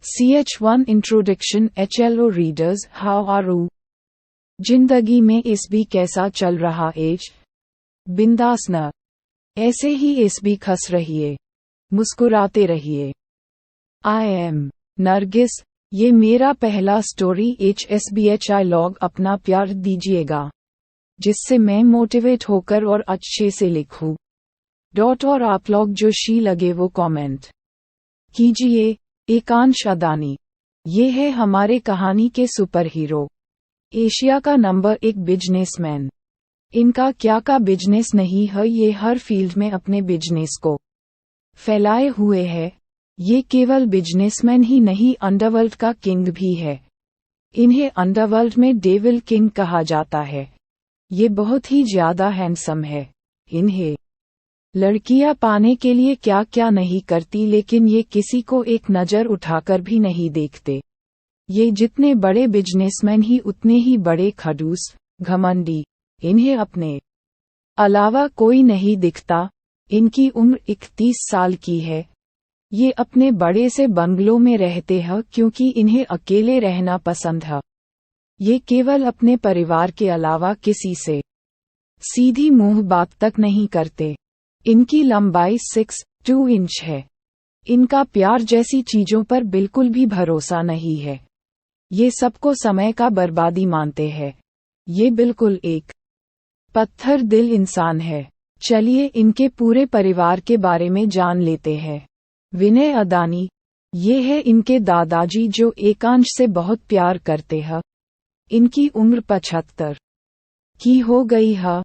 CH1 Introduction HLO Readers How are you? जिंदगी में इस भी कैसा चल रहा एज? बिंदास न ऐसे ही इस भी खस रहिए, मुस्कुराते रहिए। I am नरगिस, ये मेरा पहला स्टोरी HSBHI लॉग अपना प्यार दीजिएगा, जिससे मैं मोटिवेट होकर और अच्छे से लिखूं। और आप लोग जो शी लगे वो कमेंट कीजिए। एकांश अदानी, ये है हमारे कहानी के सुपर हीरो, एशिया का नंबर 1 बिजनेसमैन। इनका क्या का बिजनेस नहीं है, ये हर फील्ड में अपने बिजनेस को फैलाए हुए है। ये केवल बिजनेसमैन ही नहीं, अंडरवर्ल्ड का किंग भी है। इन्हें अंडरवर्ल्ड में डेविल किंग कहा जाता है। ये बहुत ही ज्यादा हैंडसम है। इन्हें लड़कियां पाने के लिए क्या क्या नहीं करती, लेकिन ये किसी को एक नज़र उठाकर भी नहीं देखते। ये जितने बड़े बिजनेसमैन ही उतने ही बड़े खड़ूस, घमंडी। इन्हें अपने अलावा कोई नहीं दिखता। इनकी उम्र 31 साल की है। ये अपने बड़े से बंगलों में रहते हैं क्योंकि इन्हें अकेले रहना पसंद है। ये केवल अपने परिवार के अलावा किसी से सीधी मुंह बात तक नहीं करते। इनकी लंबाई 6'2" इंच है। इनका प्यार जैसी चीजों पर बिल्कुल भी भरोसा नहीं है। ये सबको समय का बर्बादी मानते हैं। ये बिल्कुल एक पत्थर दिल इंसान है। चलिए इनके पूरे परिवार के बारे में जान लेते हैं। विनय अदानी, ये है इनके दादाजी जो एकांश से बहुत प्यार करते हैं। इनकी उम्र 75 की हो गई है।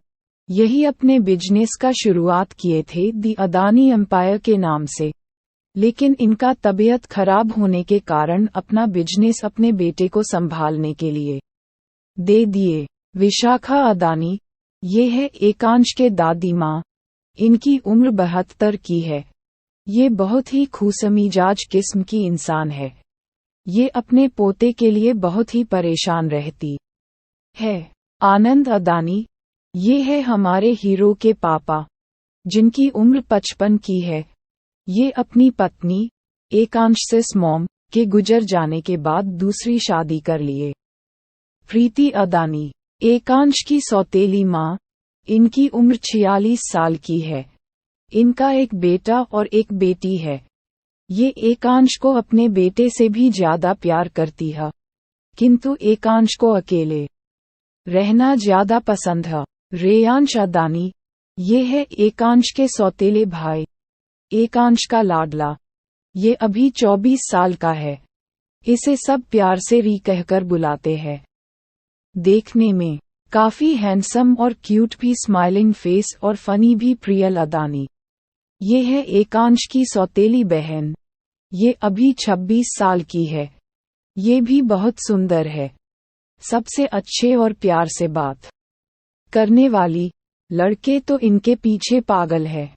यही अपने बिजनेस का शुरुआत किए थे दी अदानी एम्पायर के नाम से, लेकिन इनका तबीयत खराब होने के कारण अपना बिजनेस अपने बेटे को संभालने के लिए दे दिए। विशाखा अदानी, ये है एकांश के दादी माँ। इनकी उम्र 72 की है। ये बहुत ही खुशमिजाज किस्म की इंसान है। ये अपने पोते के लिए बहुत ही परेशान रहती है। आनंद अदानी, ये है हमारे हीरो के पापा, जिनकी उम्र 55 की है। ये अपनी पत्नी एकांश से मॉम के गुजर जाने के बाद दूसरी शादी कर लिए। प्रीति अदानी, एकांश की सौतेली माँ। इनकी उम्र 46 साल की है। इनका एक बेटा और एक बेटी है। ये एकांश को अपने बेटे से भी ज्यादा प्यार करती है, किंतु एकांश को अकेले रहना ज्यादा पसंद है। रेयांश अदानी, ये है एकांश के सौतेले भाई, एकांश का लाडला। ये अभी 24 साल का है। इसे सब प्यार से री कहकर बुलाते हैं। देखने में काफी हैंडसम और क्यूट भी, स्माइलिंग फेस और फनी भी प्रियल अदानी। ये है एकांश की सौतेली बहन। ये अभी 26 साल की है। ये भी बहुत सुंदर है। सबसे अच्छे और प्यार से बात करने वाली। लड़के तो इनके पीछे पागल है।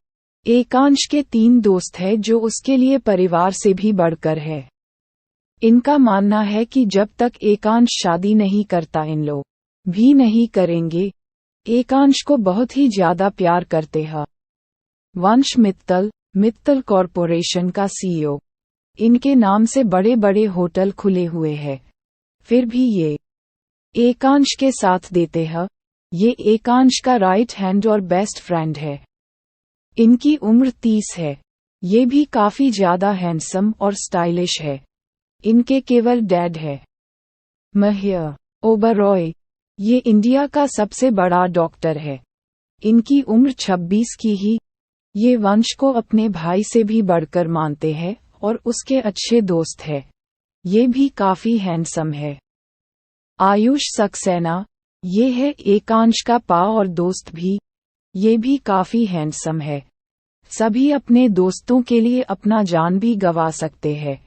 एकांश के 3 दोस्त हैं जो उसके लिए परिवार से भी बढ़कर है। इनका मानना है कि जब तक एकांश शादी नहीं करता इन लोग भी नहीं करेंगे। एकांश को बहुत ही ज्यादा प्यार करते हैं। वंश मित्तल, मित्तल कॉरपोरेशन का CEO। इनके नाम से बड़े बड़े होटल खुले हुए हैं। फिर भी ये एकांश के साथ देते हैं। ये एकांश का राइट हैंड और बेस्ट फ्रेंड है। इनकी उम्र 30 है। ये भी काफी ज्यादा हैंडसम और स्टाइलिश है। इनके केवल डैड है महिया ओबरॉय। ये इंडिया का सबसे बड़ा डॉक्टर है। इनकी उम्र 26 की ही। ये वंश को अपने भाई से भी बढ़कर मानते हैं और उसके अच्छे दोस्त है। ये भी काफी हैंडसम है। आयुष सक्सेना, ये है एकांश का पा और दोस्त भी। ये भी काफी हैंडसम है। सभी अपने दोस्तों के लिए अपना जान भी गंवा सकते हैं।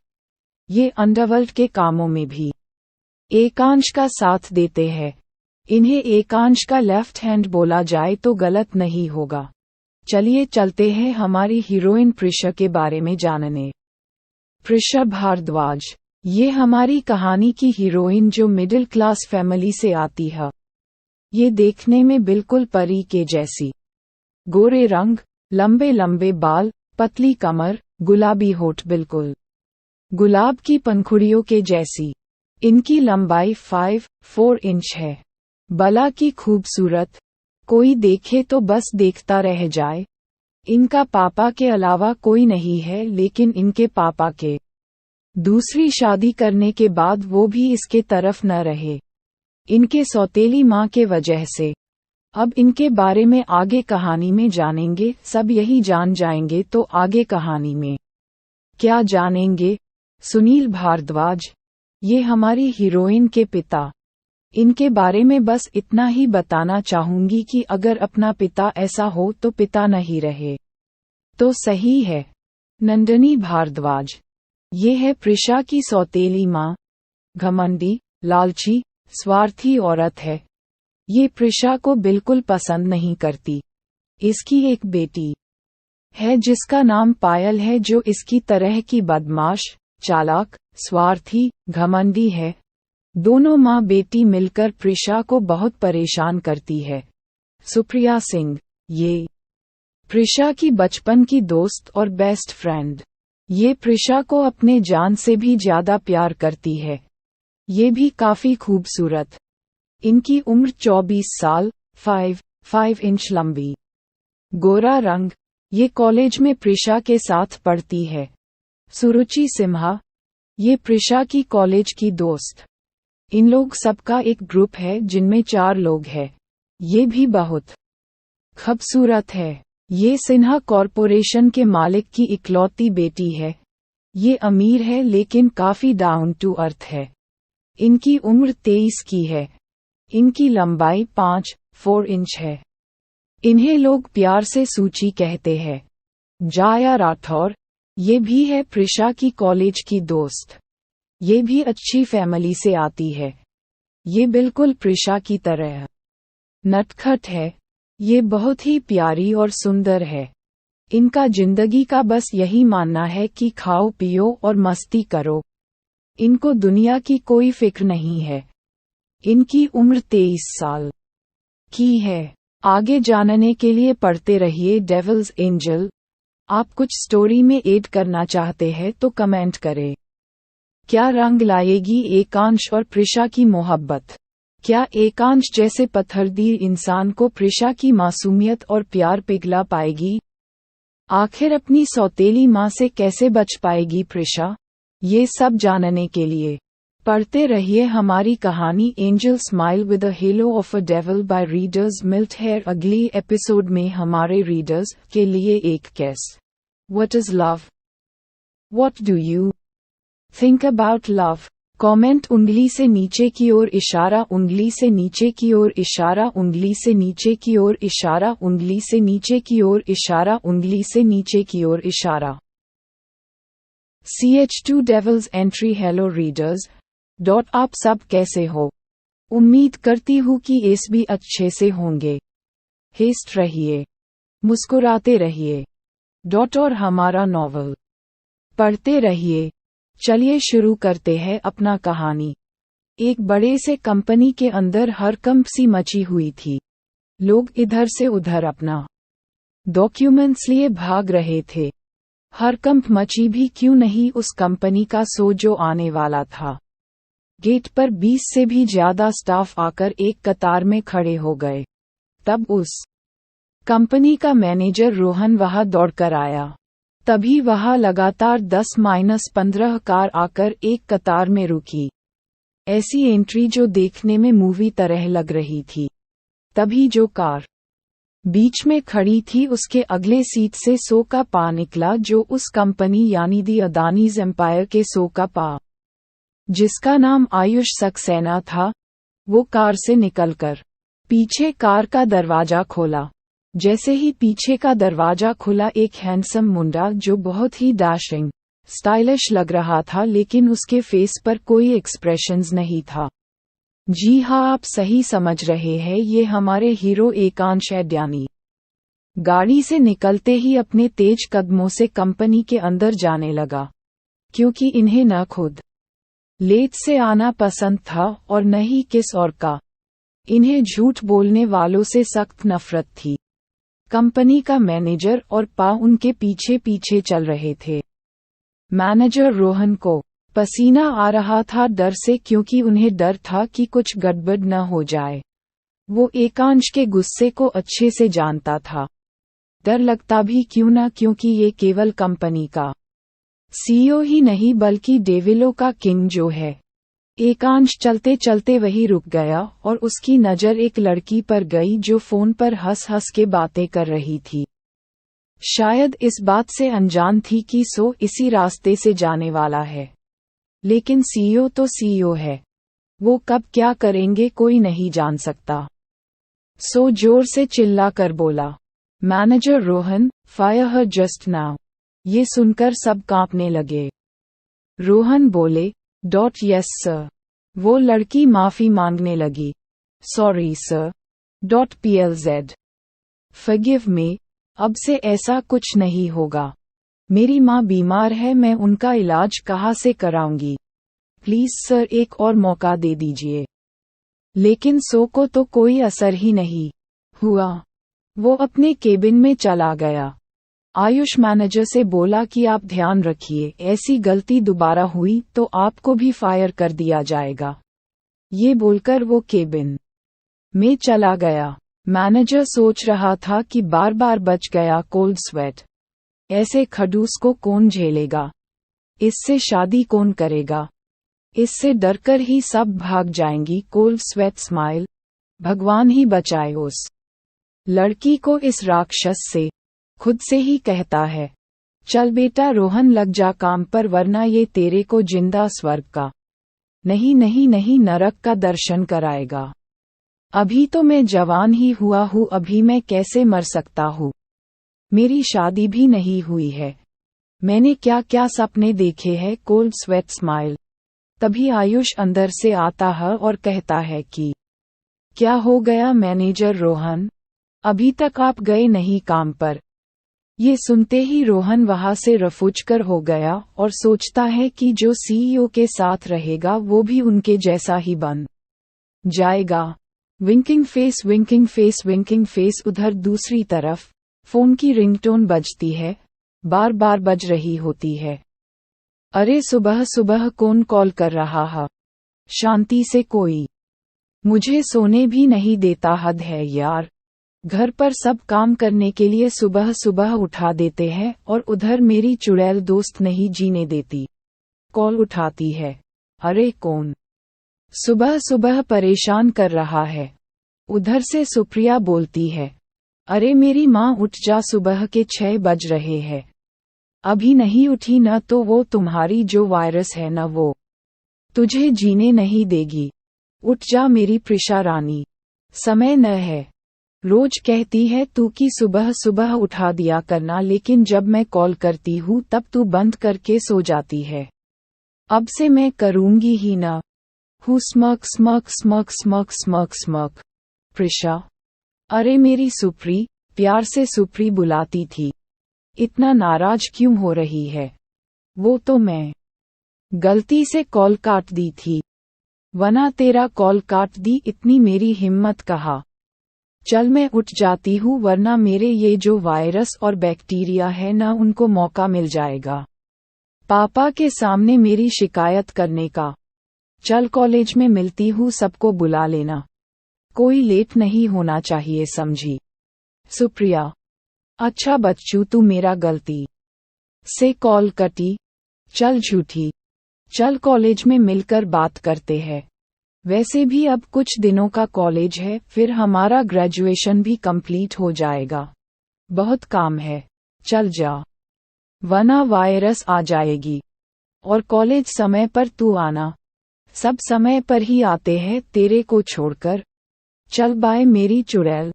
ये अंडरवर्ल्ड के कामों में भी एकांश का साथ देते हैं। इन्हें एकांश का लेफ्ट हैंड बोला जाए तो गलत नहीं होगा। चलिए चलते हैं हमारी हीरोइन प्रिशा के बारे में जानने। प्रिशा भारद्वाज, ये हमारी कहानी की हीरोइन जो मिडिल क्लास फैमिली से आती है। ये देखने में बिल्कुल परी के जैसी। गोरे रंग, लंबे लंबे बाल, पतली कमर, गुलाबी होठ, बिल्कुल गुलाब की पंखुड़ियों के जैसी। इनकी लंबाई 5-4 इंच है। बला की खूबसूरत, कोई देखे तो बस देखता रह जाए। इनका पापा के अलावा कोई नहीं है, लेकिन इनके पापा के दूसरी शादी करने के बाद वो भी इसके तरफ न रहे, इनके सौतेली माँ के वजह से। अब इनके बारे में आगे कहानी में जानेंगे। सब यही जान जाएंगे तो आगे कहानी में क्या जानेंगे? सुनील भारद्वाज, ये हमारी हीरोइन के पिता। इनके बारे में बस इतना ही बताना चाहूंगी कि अगर अपना पिता ऐसा हो तो पिता नहीं रहे तो सही है। नंदिनी भारद्वाज, ये है प्रिशा की सौतेली माँ। घमंडी, लालची, स्वार्थी औरत है। ये प्रिशा को बिल्कुल पसंद नहीं करती। इसकी एक बेटी है जिसका नाम पायल है, जो इसकी तरह की बदमाश, चालाक, स्वार्थी, घमंडी है। दोनों माँ बेटी मिलकर प्रिशा को बहुत परेशान करती है। सुप्रिया सिंह, ये प्रिशा की बचपन की दोस्त और बेस्ट फ्रेंड। ये प्रिशा को अपने जान से भी ज्यादा प्यार करती है। ये भी काफी खूबसूरत। इनकी उम्र 24 साल, 5 इंच लंबी, गोरा रंग। ये कॉलेज में प्रिशा के साथ पढ़ती है। सुरुचि सिम्हा, ये प्रिशा की कॉलेज की दोस्त। इन लोग सबका एक ग्रुप है जिनमें 4 लोग हैं। ये भी बहुत खूबसूरत है। ये सिन्हा कॉरपोरेशन के मालिक की इकलौती बेटी है। ये अमीर है लेकिन काफी डाउन टू अर्थ है। इनकी उम्र 23 की है। इनकी लंबाई 5-4 इंच है। इन्हें लोग प्यार से सूची कहते हैं। जाया राठौर, ये भी है प्रिशा की कॉलेज की दोस्त। ये भी अच्छी फैमिली से आती है। ये बिल्कुल प्रिशा की तरह नटखट है। ये बहुत ही प्यारी और सुंदर है। इनका जिंदगी का बस यही मानना है कि खाओ पियो और मस्ती करो। इनको दुनिया की कोई फिक्र नहीं है। इनकी उम्र 23 साल की है। आगे जानने के लिए पढ़ते रहिए डेविल्स एंजल। आप कुछ स्टोरी में ऐड करना चाहते हैं तो कमेंट करें। क्या रंग लाएगी एकांश और प्रिशा की मोहब्बत? क्या एकांश जैसे पत्थरदिल इंसान को प्रिशा की मासूमियत और प्यार पिघला पाएगी? आखिर अपनी सौतेली माँ से कैसे बच पाएगी प्रिशा? ये सब जानने के लिए पढ़ते रहिए हमारी कहानी angel smile with a halo of a devil by readers melt here. अगली एपिसोड में हमारे रीडर्स के लिए एक case. What is love? What do you think about love? Comment उंगली से नीचे की ओर इशारा, उंगली से नीचे की ओर इशारा, उंगली से नीचे की ओर इशारा, उंगली से नीचे की ओर इशारा, उंगली से नीचे की ओर इशारा। CH2 devil's entry. Hello readers dot, आप सब कैसे हो? उम्मीद करती हूँ कि एस भी अच्छे से होंगे। हेस्ट रहिए, मुस्कुराते रहिए डॉट और हमारा नॉवल पढ़ते रहिए। चलिए शुरू करते हैं अपना कहानी। एक बड़े से कंपनी के अंदर हड़कंप सी मची हुई थी। लोग इधर से उधर अपना डॉक्यूमेंट्स लिए भाग रहे थे। हड़कंप मची भी क्यों नहीं उस कंपनी का शो जो आने वाला था। गेट पर 20 से भी ज्यादा स्टाफ आकर एक कतार में खड़े हो गए। तब उस कंपनी का मैनेजर रोहन वहां दौड़कर आया। तभी वहां लगातार 10-15 कार आकर एक कतार में रुकी। ऐसी एंट्री जो देखने में मूवी तरह लग रही थी। तभी जो कार बीच में खड़ी थी उसके अगले सीट से सो का पा निकला, जो उस कंपनी यानी दी अदानीज एम्पायर के सो का पा, जिसका नाम आयुष सक्सेना था। वो कार से निकलकर पीछे कार का दरवाजा खोला। जैसे ही पीछे का दरवाजा खुला, एक हैंडसम मुंडा जो बहुत ही डैशिंग स्टाइलिश लग रहा था, लेकिन उसके फेस पर कोई एक्सप्रेशंस नहीं था। जी हाँ, आप सही समझ रहे हैं, ये हमारे हीरो एकांश एड्यानी गाड़ी से निकलते ही अपने तेज कदमों से कंपनी के अंदर जाने लगा, क्योंकि इन्हें न खुद लेट से आना पसंद था और न ही किस और का। इन्हें झूठ बोलने वालों से सख्त नफरत थी। कंपनी का मैनेजर और पा उनके पीछे पीछे चल रहे थे। मैनेजर रोहन को पसीना आ रहा था डर से, क्योंकि उन्हें डर था कि कुछ गड़बड़ न हो जाए। वो एकांश के गुस्से को अच्छे से जानता था। डर लगता भी क्यों न, क्योंकि ये केवल कंपनी का सीईओ ही नहीं बल्कि डेविलों का किंग जो है। एकांश चलते चलते वहीं रुक गया और उसकी नज़र एक लड़की पर गई जो फोन पर हंस हंस के बातें कर रही थी। शायद इस बात से अनजान थी कि सो इसी रास्ते से जाने वाला है। लेकिन सीईओ तो सीईओ है, वो कब क्या करेंगे कोई नहीं जान सकता। सो जोर से चिल्ला कर बोला, मैनेजर रोहन, फायर हर जस्ट नाउ। ये सुनकर सब कांपने लगे। रोहन बोले, यस सर। वो लड़की माफी मांगने लगी, sorry sir. PLZ forgive me, अब से ऐसा कुछ नहीं होगा। मेरी माँ बीमार है, मैं उनका इलाज कहाँ से कराऊंगी। प्लीज सर एक और मौका दे दीजिए। लेकिन सो को तो कोई असर ही नहीं हुआ। वो अपने केबिन में चला गया। आयुष मैनेजर से बोला कि आप ध्यान रखिए, ऐसी गलती दोबारा हुई तो आपको भी फायर कर दिया जाएगा। ये बोलकर वो केबिन में चला गया। मैनेजर सोच रहा था कि बार बार बच गया कोल्ड स्वेट। ऐसे खड़ूस को कौन झेलेगा? इससे शादी कौन करेगा? इससे डरकर ही सब भाग जाएंगी। कोल्ड स्वेट स्माइल, भगवान ही बचाए उस लड़की को इस राक्षस से। खुद से ही कहता है, चल बेटा रोहन लग जा काम पर, वरना ये तेरे को जिंदा स्वर्ग का नहीं नरक का दर्शन कराएगा। अभी तो मैं जवान ही हुआ हूँ, अभी मैं कैसे मर सकता हूँ? मेरी शादी भी नहीं हुई है, मैंने क्या क्या सपने देखे हैं। Cold sweat smile. तभी आयुष अंदर से आता है और कहता है कि क्या हो गया मैनेजर रोहन, अभी तक आप गए नहीं काम पर? ये सुनते ही रोहन वहां से रफूचकर हो गया और सोचता है कि जो सीईओ के साथ रहेगा वो भी उनके जैसा ही बन जाएगा। Winking face winking face winking face. उधर दूसरी तरफ फोन की रिंगटोन बजती है, बार बार बज रही होती है। अरे सुबह सुबह कौन कॉल कर रहा है? शांति से कोई मुझे सोने भी नहीं देता, हद है यार। घर पर सब काम करने के लिए सुबह सुबह उठा देते हैं और उधर मेरी चुड़ैल दोस्त नहीं जीने देती। कॉल उठाती है, अरे कौन सुबह सुबह परेशान कर रहा है? उधर से सुप्रिया बोलती है, अरे मेरी माँ उठ जा, सुबह के 6 बज रहे हैं, अभी नहीं उठी न तो वो तुम्हारी जो वायरस है न वो तुझे जीने नहीं देगी। उठ जा मेरी प्रिशा रानी, समय न है। रोज कहती है तू कि सुबह सुबह उठा दिया करना, लेकिन जब मैं कॉल करती हूँ तब तू बंद करके सो जाती है। अब से मैं करूँगी ही न। हूँ स्मक स्मक स्मक स्मक स्मक स्मक। प्रिशा, अरे मेरी सुप्री, प्यार से सुप्री बुलाती थी। इतना नाराज क्यों हो रही है? वो तो मैं गलती से कॉल काट दी थी, वरना तेरा कॉल काट दी, इतनी मेरी हिम्मत कहा। चल मैं उठ जाती हूँ, वरना मेरे ये जो वायरस और बैक्टीरिया है ना, उनको मौका मिल जाएगा पापा के सामने मेरी शिकायत करने का। चल कॉलेज में मिलती हूँ, सबको बुला लेना, कोई लेट नहीं होना चाहिए, समझी? सुप्रिया, अच्छा बच्चू तू मेरा गलती से कॉल कटी। चल झूठी, चल कॉलेज में मिलकर बात करते हैं। वैसे भी अब कुछ दिनों का कॉलेज है, फिर हमारा ग्रेजुएशन भी कंप्लीट हो जाएगा। बहुत काम है, चल जा, वरना वायरस आ जाएगी। और कॉलेज समय पर तू आना, सब समय पर ही आते हैं तेरे को छोड़कर। चल बाय मेरी चुड़ैल।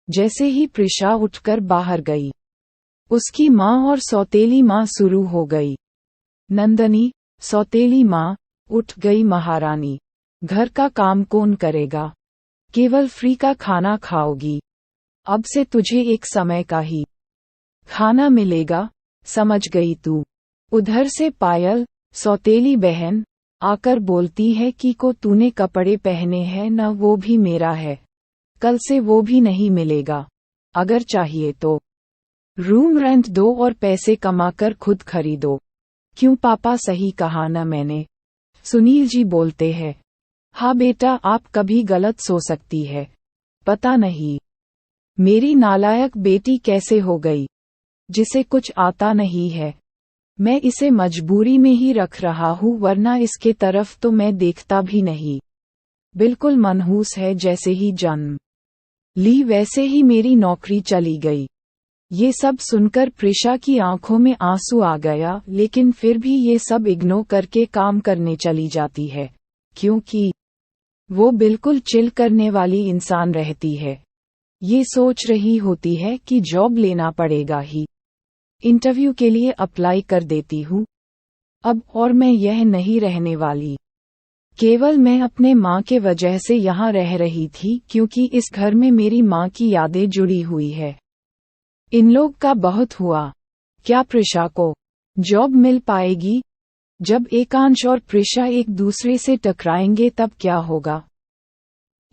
जैसे ही प्रिशा उठकर बाहर गई, उसकी माँ और सौतेली माँ शुरू हो गई। नंदनी, सौतेली माँ, उठ गई महारानी, घर का काम कौन करेगा? केवल फ्री का खाना खाओगी, अब से तुझे एक समय का ही खाना मिलेगा, समझ गई तू? उधर से पायल, सौतेली बहन, आकर बोलती है कि को तूने कपड़े पहने हैं न, वो भी मेरा है, कल से वो भी नहीं मिलेगा। अगर चाहिए तो रूम रेंट दो और पैसे कमाकर खुद खरीदो। क्यों पापा, सही कहा न मैंने? सुनील जी बोलते हैं। हाँ बेटा, आप कभी गलत सो सकती है, पता नहीं मेरी नालायक बेटी कैसे हो गई, जिसे कुछ आता नहीं है। मैं इसे मजबूरी में ही रख रहा हूँ, वरना इसके तरफ तो मैं देखता भी नहीं। बिल्कुल मनहूस है, जैसे ही जन्म ली वैसे ही मेरी नौकरी चली गई। ये सब सुनकर प्रिशा की आंखों में आंसू आ गया, लेकिन फिर भी ये सब इग्नोर करके काम करने चली जाती है, क्योंकि वो बिल्कुल चिल करने वाली इंसान रहती है। ये सोच रही होती है कि जॉब लेना पड़ेगा ही, इंटरव्यू के लिए अप्लाई कर देती हूँ अब, और मैं यह नहीं रहने वाली। केवल मैं अपने माँ के वजह से यहाँ रह रही थी, क्योंकि इस घर में मेरी माँ की यादें जुड़ी हुई है। इन लोग का बहुत हुआ। क्या प्रिशा को जॉब मिल पाएगी? जब एकांश और प्रिशा एक दूसरे से टकराएंगे तब क्या होगा?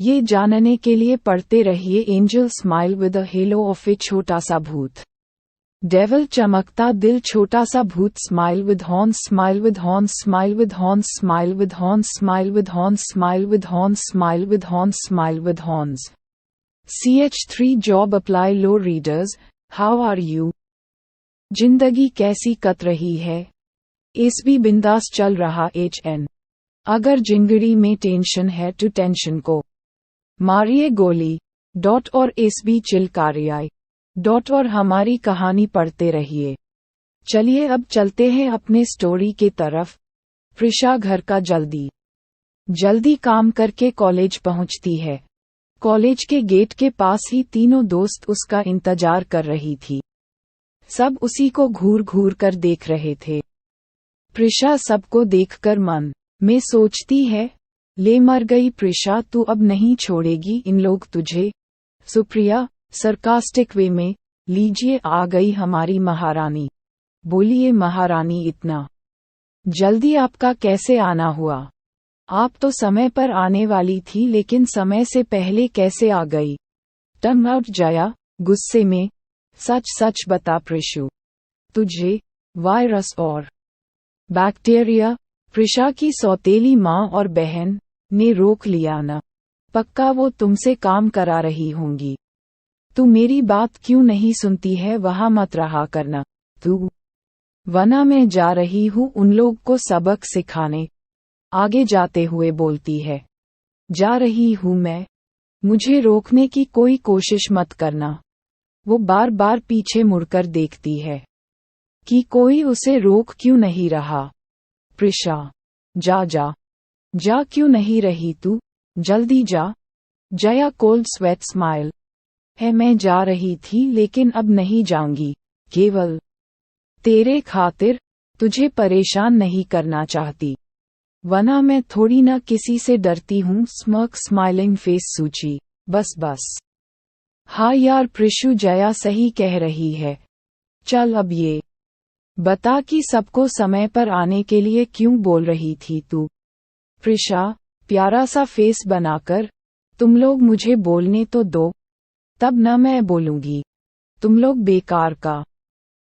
ये जानने के लिए पढ़ते रहिए angel smile with a halo of a छोटा सा भूत। डेविल चमकता दिल छोटा सा भूत, smile with horns, smile with horns, smile with horns, smile with horns, smile with horns, smile with horns, smile with horns, smile with horns. CH3 job apply लो readers, how are you? जिंदगी कैसी cut रही है? SB बिंदास चल रहा HN। अगर जिंदगी में टेंशन है तो टेंशन को मारिए गोली। और एसबी चिल कार्यालय। और हमारी कहानी पढ़ते रहिए। चलिए अब चलते हैं अपने स्टोरी के तरफ। प्रिशा घर का जल्दी काम करके कॉलेज पहुंचती है। कॉलेज के गेट के पास ही तीनों दोस्त उसका इंतजार कर रही थी। सब उसी को घूर घूर कर देख रहे थे। प्रिशा सबको देखकर मन में सोचती है, ले मर गई प्रिशा, तू अब नहीं छोड़ेगी इन लोग तुझे। सुप्रिया सरकास्टिक वे में, लीजिए आ गई हमारी महारानी। बोलिए महारानी, इतना जल्दी आपका कैसे आना हुआ? आप तो समय पर आने वाली थी, लेकिन समय से पहले कैसे आ गई? टर्न आउट जया गुस्से में। सच सच बता प्रिशु, तुझे वायरस और बैक्टीरिया प्रिशा की सौतेली माँ और बहन ने रोक लिया न? पक्का वो तुमसे काम करा रही होंगी। तू मेरी बात क्यों नहीं सुनती है? वहाँ मत रहा करना तू, वरना मैं जा रही हूँ उन लोग को सबक सिखाने। आगे जाते हुए बोलती है, जा रही हूँ मैं, मुझे रोकने की कोई कोशिश मत करना। वो बार बार पीछे मुड़कर देखती है कि कोई उसे रोक क्यों नहीं रहा। प्रिशा, जा जा जा, क्यों नहीं रही तू? जल्दी जा। जया कोल्ड स्वेट स्माइल है, मैं जा रही थी लेकिन अब नहीं जाऊंगी, केवल तेरे खातिर, तुझे परेशान नहीं करना चाहती, वरना मैं थोड़ी न किसी से डरती हूँ। स्मर्क स्माइलिंग फेस सूची। बस हाँ यार प्रिशु, जया सही कह रही है। चल अब ये बता कि सबको समय पर आने के लिए क्यों बोल रही थी तू? प्रिशा प्यारा सा फेस बनाकर, तुम लोग मुझे बोलने तो दो, तब न मैं बोलूंगी। तुम लोग बेकार का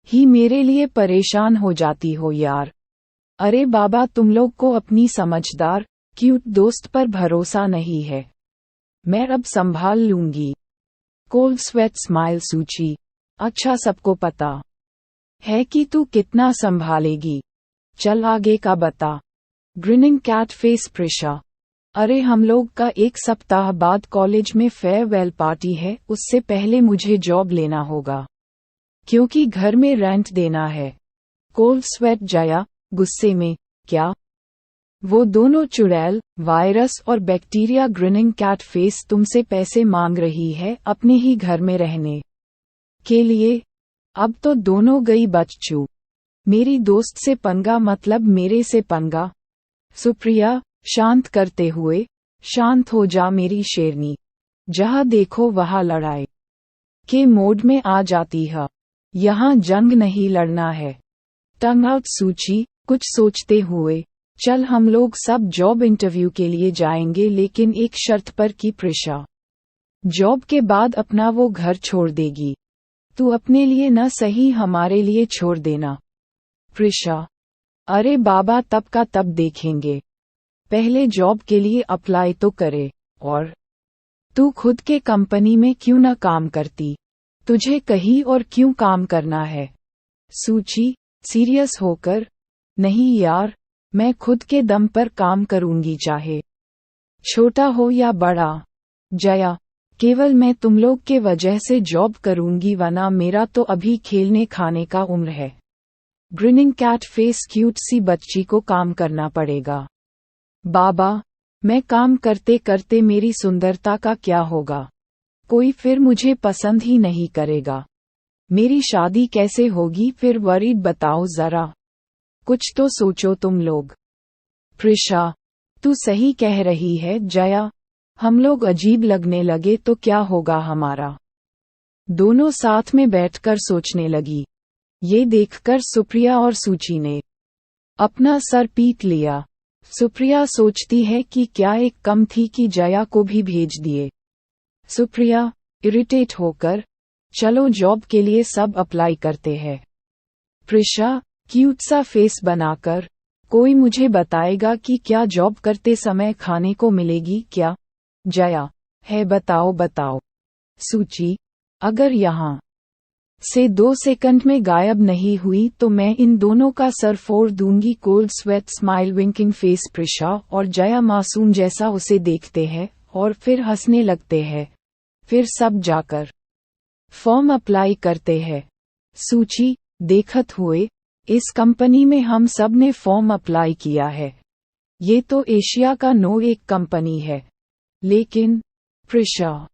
ही मेरे लिए परेशान हो जाती हो यार। अरे बाबा, तुम लोग को अपनी समझदार क्यूट दोस्त पर भरोसा नहीं है। मैं अब संभाल लूंगी। कोल्ड स्वेट स्माइल सूची। अच्छा, सबको पता है कि तू कितना संभालेगी, चल आगे का बता। ग्रिनिंग कैट फेस प्रिशा, अरे हम लोग का 1 सप्ताह बाद कॉलेज में फेयरवेल पार्टी है, उससे पहले मुझे जॉब लेना होगा, क्योंकि घर में रेंट देना है। कोल्ड स्वेट जया गुस्से में, क्या? वो दोनों चुड़ैल, वायरस और बैक्टीरिया ग्रिनिंग कैट फेस तुमसे पैसे मांग रही है अपने ही घर में रहने के लिए? अब तो दोनों गई बच्चू। मेरी दोस्त से पंगा मतलब मेरे से पंगा। सुप्रिया शांत करते हुए, शांत हो जा मेरी शेरनी, जहाँ देखो वहाँ लड़ाई के मोड में आ जाती है। यहाँ जंग नहीं लड़ना है। टंग आउट सूची। कुछ सोचते हुए, चल हम लोग सब जॉब इंटरव्यू के लिए जाएंगे, लेकिन एक शर्त पर कि प्रिशा जॉब के बाद अपना वो घर छोड़ देगी। तू अपने लिए न सही हमारे लिए छोड़ देना। प्रिशा अरे बाबा, तब का तब देखेंगे, पहले जॉब के लिए अप्लाई तो करे। और तू खुद के कंपनी में क्यों न काम करती? तुझे कहीं और क्यों काम करना है? सूची सीरियस होकर, नहीं यार, मैं खुद के दम पर काम करूंगी, चाहे छोटा हो या बड़ा। जया, केवल मैं तुम लोग के वजह से जॉब करूंगी, वरना मेरा तो अभी खेलने खाने का उम्र है। ग्रिनिंग कैट फेस, क्यूट सी बच्ची को काम करना पड़ेगा। बाबा, मैं काम करते करते मेरी सुंदरता का क्या होगा? कोई फिर मुझे पसंद ही नहीं करेगा। मेरी शादी कैसे होगी फिर? वरीड बताओ जरा, कुछ तो सोचो तुम लोग। प्रिशा, तू सही कह रही है जया, हम लोग अजीब लगने लगे तो क्या होगा हमारा? दोनों साथ में बैठकर सोचने लगी। ये देखकर सुप्रिया और सूची ने अपना सर पीट लिया। सुप्रिया सोचती है कि क्या एक कम थी कि जया को भी भेज दिए। सुप्रिया इरिटेट होकर, चलो जॉब के लिए सब अप्लाई करते हैं। प्रिशा क्यूट सा फेस बनाकर, कोई मुझे बताएगा कि क्या जॉब करते समय खाने को मिलेगी क्या? जया, है बताओ बताओ। सूची, अगर यहाँ से 2 सेकंड में गायब नहीं हुई तो मैं इन दोनों का सर फोड़ दूंगी। Cold sweat smile winking face. Prisha और जया मासूम जैसा उसे देखते हैं और फिर हंसने लगते हैं। फिर सब जाकर फॉर्म अप्लाई करते हैं। सूची, देखत हुए, इस कंपनी में हम सब ने फॉर्म अप्लाई किया है। ये तो एशिया का नो एक कंपनी है। लेकिन प्रिशा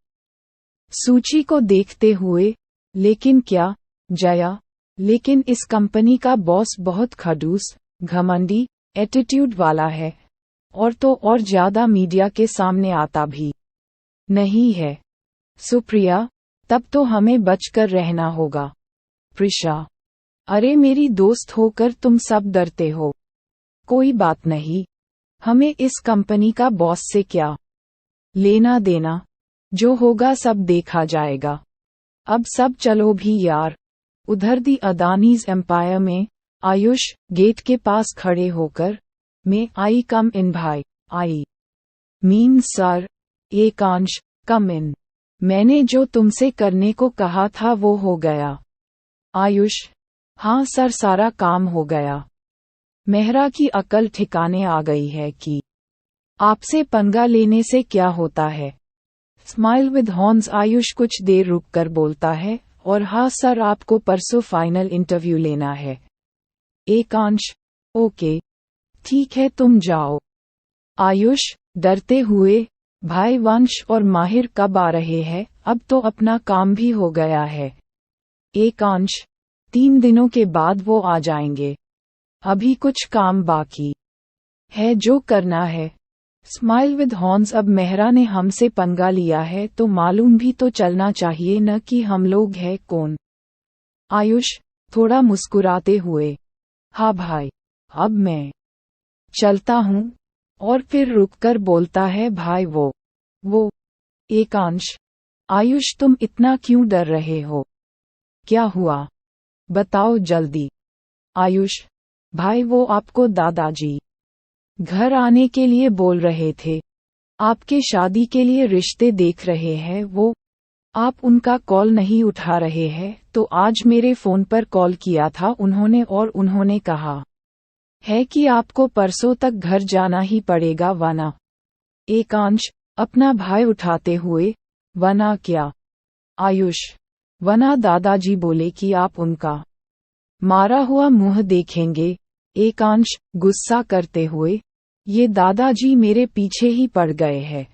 सूची को देखते हुए, लेकिन क्या? जया, लेकिन इस कंपनी का बॉस बहुत खड़ूस, घमंडी एटीट्यूड वाला है, और तो और ज्यादा मीडिया के सामने आता भी नहीं है। सुप्रिया, तब तो हमें बचकर रहना होगा। प्रिशा, अरे मेरी दोस्त होकर तुम सब डरते हो। कोई बात नहीं, हमें इस कंपनी का बॉस से क्या लेना देना, जो होगा सब देखा जाएगा। अब सब चलो भी यार। उधर दी अदानीज एम्पायर में आयुष गेट के पास खड़े होकर, मैं आई कम इन भाई? I mean sir. Ekansh, come in. मैंने जो तुमसे करने को कहा था वो हो गया। आयुष, हाँ सर, सारा काम हो गया। मेहरा की अकल ठिकाने आ गई है कि आपसे पंगा लेने से क्या होता है। Smile with horns. आयुष कुछ देर रुककर बोलता है, और हाँ सर, आपको परसों फाइनल इंटरव्यू लेना है। एकांश, ओके ठीक है, तुम जाओ। आयुष डरते हुए, भाई वंश और माहिर कब आ रहे हैं? अब तो अपना काम भी हो गया है। एकांश, 3 दिनों के बाद वो आ जाएंगे। अभी कुछ काम बाकी है जो करना है। Smile with horns. अब मेहरा ने हमसे पंगा लिया है तो मालूम भी तो चलना चाहिए न कि हम लोग हैं कौन। आयुष थोड़ा मुस्कुराते हुए, हाँ भाई, अब मैं चलता हूँ। और फिर रुककर बोलता है, भाई वो। एकांश, आयुष तुम इतना क्यों डर रहे हो? क्या हुआ? बताओ जल्दी। आयुष, भाई वो आपको दादाजी घर आने के लिए बोल रहे थे। आपके शादी के लिए रिश्ते देख रहे हैं वो। आप उनका कॉल नहीं उठा रहे हैं तो आज मेरे फोन पर कॉल किया था उन्होंने, और उन्होंने कहा है कि आपको परसों तक घर जाना ही पड़ेगा, वरना। एकांश अपना भाई उठाते हुए, वरना क्या? आयुष, वरना दादाजी बोले कि आप उनका मारा हुआ मुंह देखेंगे। एकांश गुस्सा करते हुए, ये दादाजी मेरे पीछे ही पड़ गए हैं।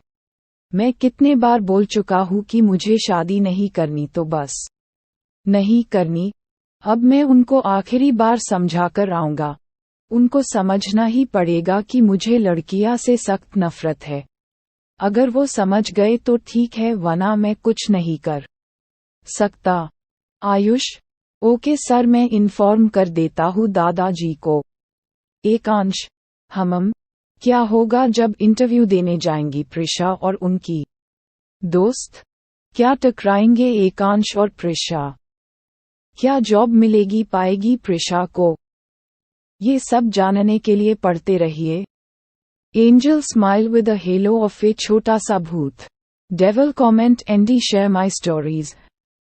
मैं कितने बार बोल चुका हूँ कि मुझे शादी नहीं करनी तो बस नहीं करनी। अब मैं उनको आखिरी बार समझा कर आऊंगा। उनको समझना ही पड़ेगा कि मुझे लड़कियां से सख्त नफरत है। अगर वो समझ गए तो ठीक है, वरना मैं कुछ नहीं कर सकता। आयुष, ओके सर, मैं इन्फॉर्म कर देता हूँ दादाजी को। एकांश, क्या होगा जब इंटरव्यू देने जाएंगी प्रिशा और उनकी दोस्त? क्या टकराएंगे एकांश और प्रिशा? क्या जॉब मिलेगी पाएगी प्रिशा को? ये सब जानने के लिए पढ़ते रहिए। Angel smile with a halo of a छोटा सा भूत। Devil comment and share my stories.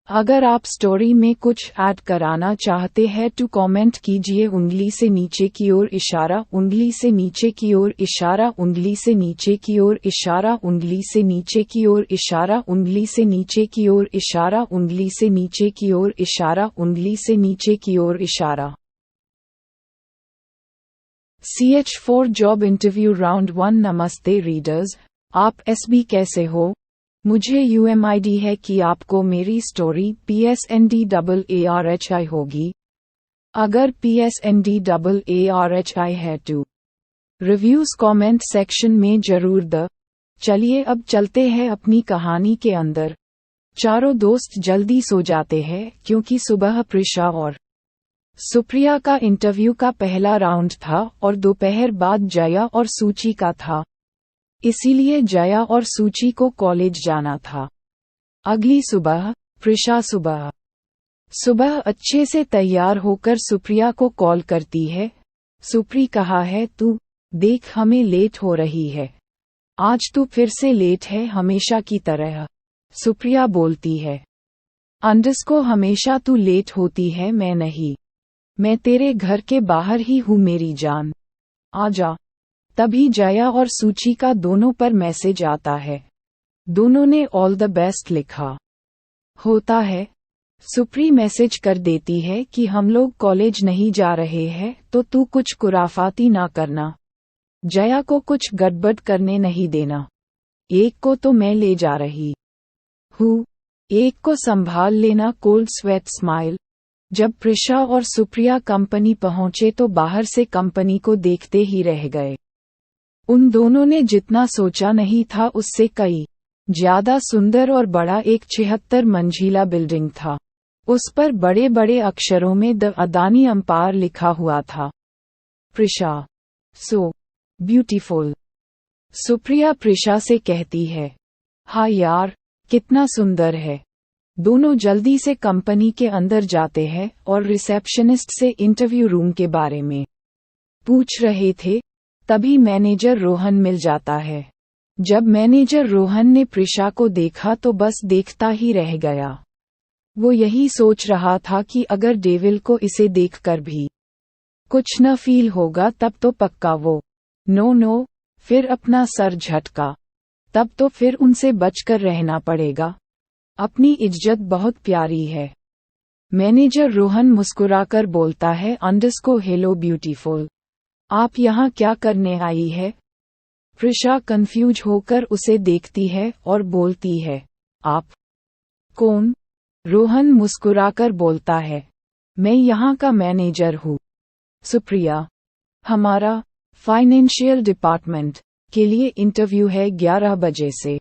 अगर आप स्टोरी में कुछ ऐड कराना चाहते हैं तो कमेंट कीजिए। उंगली से नीचे की ओर इशारा, उंगली से नीचे की ओर इशारा, उंगली से नीचे की ओर इशारा, उंगली से नीचे की ओर इशारा, उंगली से नीचे की ओर इशारा, उंगली से नीचे की ओर इशारा, उंगली से नीचे की ओर इशारा। CH4 job interview round 1। नमस्ते रीडर्स, आप SB कैसे हो? मुझे UMID है कि आपको मेरी स्टोरी PSNDAARHI होगी। अगर PSNDAARHI है तो रिव्यूज कमेंट सेक्शन में जरूर द। चलिए अब चलते हैं अपनी कहानी के अंदर। चारों दोस्त जल्दी सो जाते हैं क्योंकि सुबह प्रिशा और सुप्रिया का इंटरव्यू का पहला राउंड था और दोपहर बाद जया और सूची का था। इसीलिए जया और सूची को कॉलेज जाना था। अगली सुबह प्रिशा सुबह अच्छे से तैयार होकर सुप्रिया को कॉल करती है। सुप्री कहा है तू देख हमें लेट हो रही है। आज तू फिर से लेट है हमेशा की तरह। सुप्रिया बोलती है अंडरस्को हमेशा तू लेट होती है, मैं नहीं। मैं तेरे घर के बाहर ही हूँ मेरी जान, आजा। तभी जया और सूची का दोनों पर मैसेज आता है। दोनों ने ऑल द बेस्ट लिखा होता है। सुप्री मैसेज कर देती है कि हम लोग कॉलेज नहीं जा रहे हैं तो तू कुछ कुराफाती ना करना। जया को कुछ गड़बड़ करने नहीं देना। एक को तो मैं ले जा रही हूँ, एक को संभाल लेना। Cold sweat smile. जब प्रिशा और सुप्रिया कंपनी पहुंचे तो बाहर से कंपनी को देखते ही रह गए। उन दोनों ने जितना सोचा नहीं था उससे कई ज्यादा सुंदर और बड़ा एक 76 मंजिला बिल्डिंग था। उस पर बड़े बड़े अक्षरों में द अदानी अंपायर लिखा हुआ था। Prisha so beautiful. सुप्रिया प्रिशा से कहती है हाँ यार कितना सुंदर है। दोनों जल्दी से कंपनी के अंदर जाते हैं और रिसेप्शनिस्ट से इंटरव्यू रूम के बारे में पूछ रहे थे। तभी मैनेजर रोहन मिल जाता है। जब मैनेजर रोहन ने प्रिशा को देखा तो बस देखता ही रह गया। वो यही सोच रहा था कि अगर डेविल को इसे देखकर भी कुछ न फील होगा तब तो पक्का वो नो। फिर अपना सर झटका। तब तो फिर उनसे बचकर रहना पड़ेगा। अपनी इज्जत बहुत प्यारी है। मैनेजर रोहन मुस्कुराकर बोलता है अंडरस्को हेलो ब्यूटीफुल। आप यहाँ क्या करने आई है? प्रिशा कंफ्यूज होकर उसे देखती है और बोलती है आप कौन? रोहन मुस्कुराकर बोलता है मैं यहाँ का मैनेजर हूँ। सुप्रिया हमारा फाइनेंशियल डिपार्टमेंट के लिए इंटरव्यू है 11 बजे से।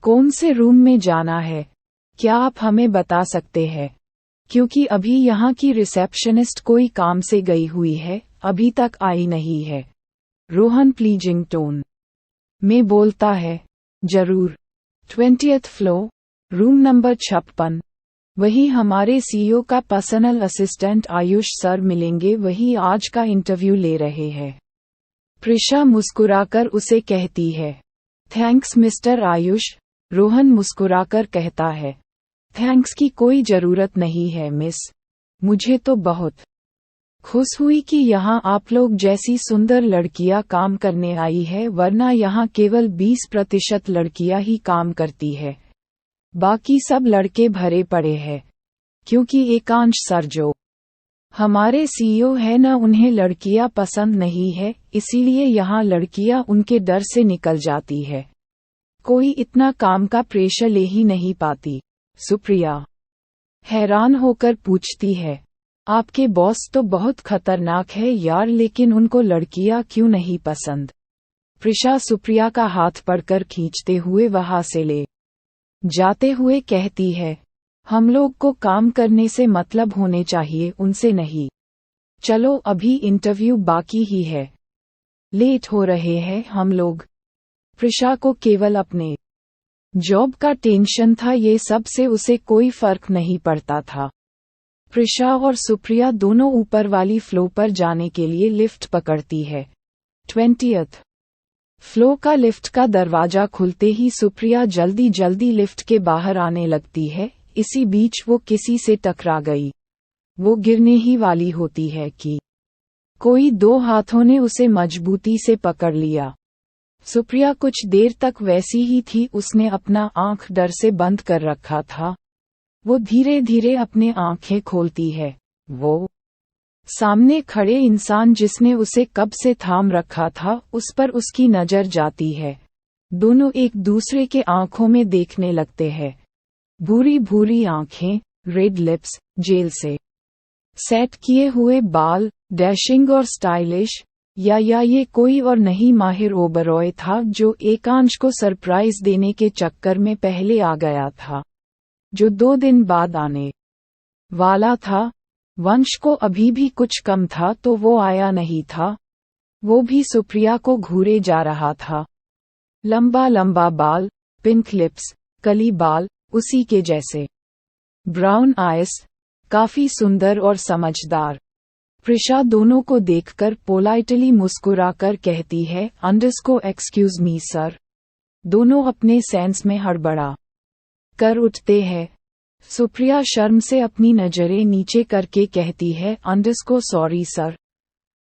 कौन से रूम में जाना है क्या आप हमें बता सकते हैं? क्योंकि अभी यहाँ की रिसेप्शनिस्ट कोई काम से गई हुई है, अभी तक आई नहीं है। रोहन प्लीजिंग टोन में बोलता है जरूर। 20th floor, room number 56। वही हमारे CEO का पर्सनल असिस्टेंट आयुष सर मिलेंगे, वही आज का इंटरव्यू ले रहे हैं। प्रिशा मुस्कुराकर उसे कहती है थैंक्स मिस्टर आयुष। रोहन मुस्कुराकर कहता है थैंक्स की कोई जरूरत नहीं है मिस। मुझे तो बहुत खुश हुई कि यहाँ आप लोग जैसी सुंदर लड़कियां काम करने आई है, वरना यहाँ केवल 20% लड़कियां ही काम करती है। बाकी सब लड़के भरे पड़े हैं। क्योंकि एकांश सर जो हमारे CEO है न, उन्हें लड़कियां पसंद नहीं है, इसीलिए यहाँ लड़कियां उनके डर से निकल जाती है। कोई इतना काम का प्रेशर ले ही नहीं पाती। सुप्रिया हैरान होकर पूछती है आपके बॉस तो बहुत खतरनाक है यार, लेकिन उनको लड़कियां क्यों नहीं पसंद? प्रिशा सुप्रिया का हाथ पकड़कर खींचते हुए वहां से ले जाते हुए कहती है हम लोग को काम करने से मतलब होने चाहिए, उनसे नहीं। चलो अभी इंटरव्यू बाकी ही है, लेट हो रहे हैं हम लोग। प्रिशा को केवल अपने जॉब का टेंशन था, ये सब से उसे कोई फर्क नहीं पड़ता था। प्रिशा और सुप्रिया दोनों ऊपर वाली फ्लो पर जाने के लिए लिफ्ट पकड़ती है। 20th फ्लो का लिफ्ट का दरवाजा खुलते ही सुप्रिया जल्दी जल्दी लिफ्ट के बाहर आने लगती है। इसी बीच वो किसी से टकरा गई। वो गिरने ही वाली होती है कि कोई दो हाथों ने उसे मजबूती से पकड़ लिया। सुप्रिया कुछ देर तक वैसी ही थी, उसने अपना आंख डर से बंद कर रखा था। वो धीरे धीरे अपने आंखें खोलती है। वो सामने खड़े इंसान जिसने उसे कब से थाम रखा था, उस पर उसकी नजर जाती है। दोनों एक दूसरे के आंखों में देखने लगते हैं। भूरी भूरी आंखें, रेड लिप्स, जेल से सेट किए हुए बाल, डैशिंग और स्टाइलिश। या ये कोई और नहीं माहिर ओबरॉय था, जो एकांश को सरप्राइज देने के चक्कर में पहले आ गया था, जो 2 दिन बाद आने वाला था। वंश को अभी भी कुछ कम था तो वो आया नहीं था। वो भी सुप्रिया को घूरे जा रहा था। लंबा लंबा बाल, पिंक लिप्स, कली बाल, उसी के जैसे ब्राउन आइस, काफी सुंदर और समझदार। प्रिशा दोनों को देखकर पोलाइटली मुस्कुराकर कहती है, एक्सक्यूज मी सर। दोनों अपने सेंस में हड़बड़ा कर उठते हैं। सुप्रिया शर्म से अपनी नजरें नीचे करके कहती है, सॉरी सर,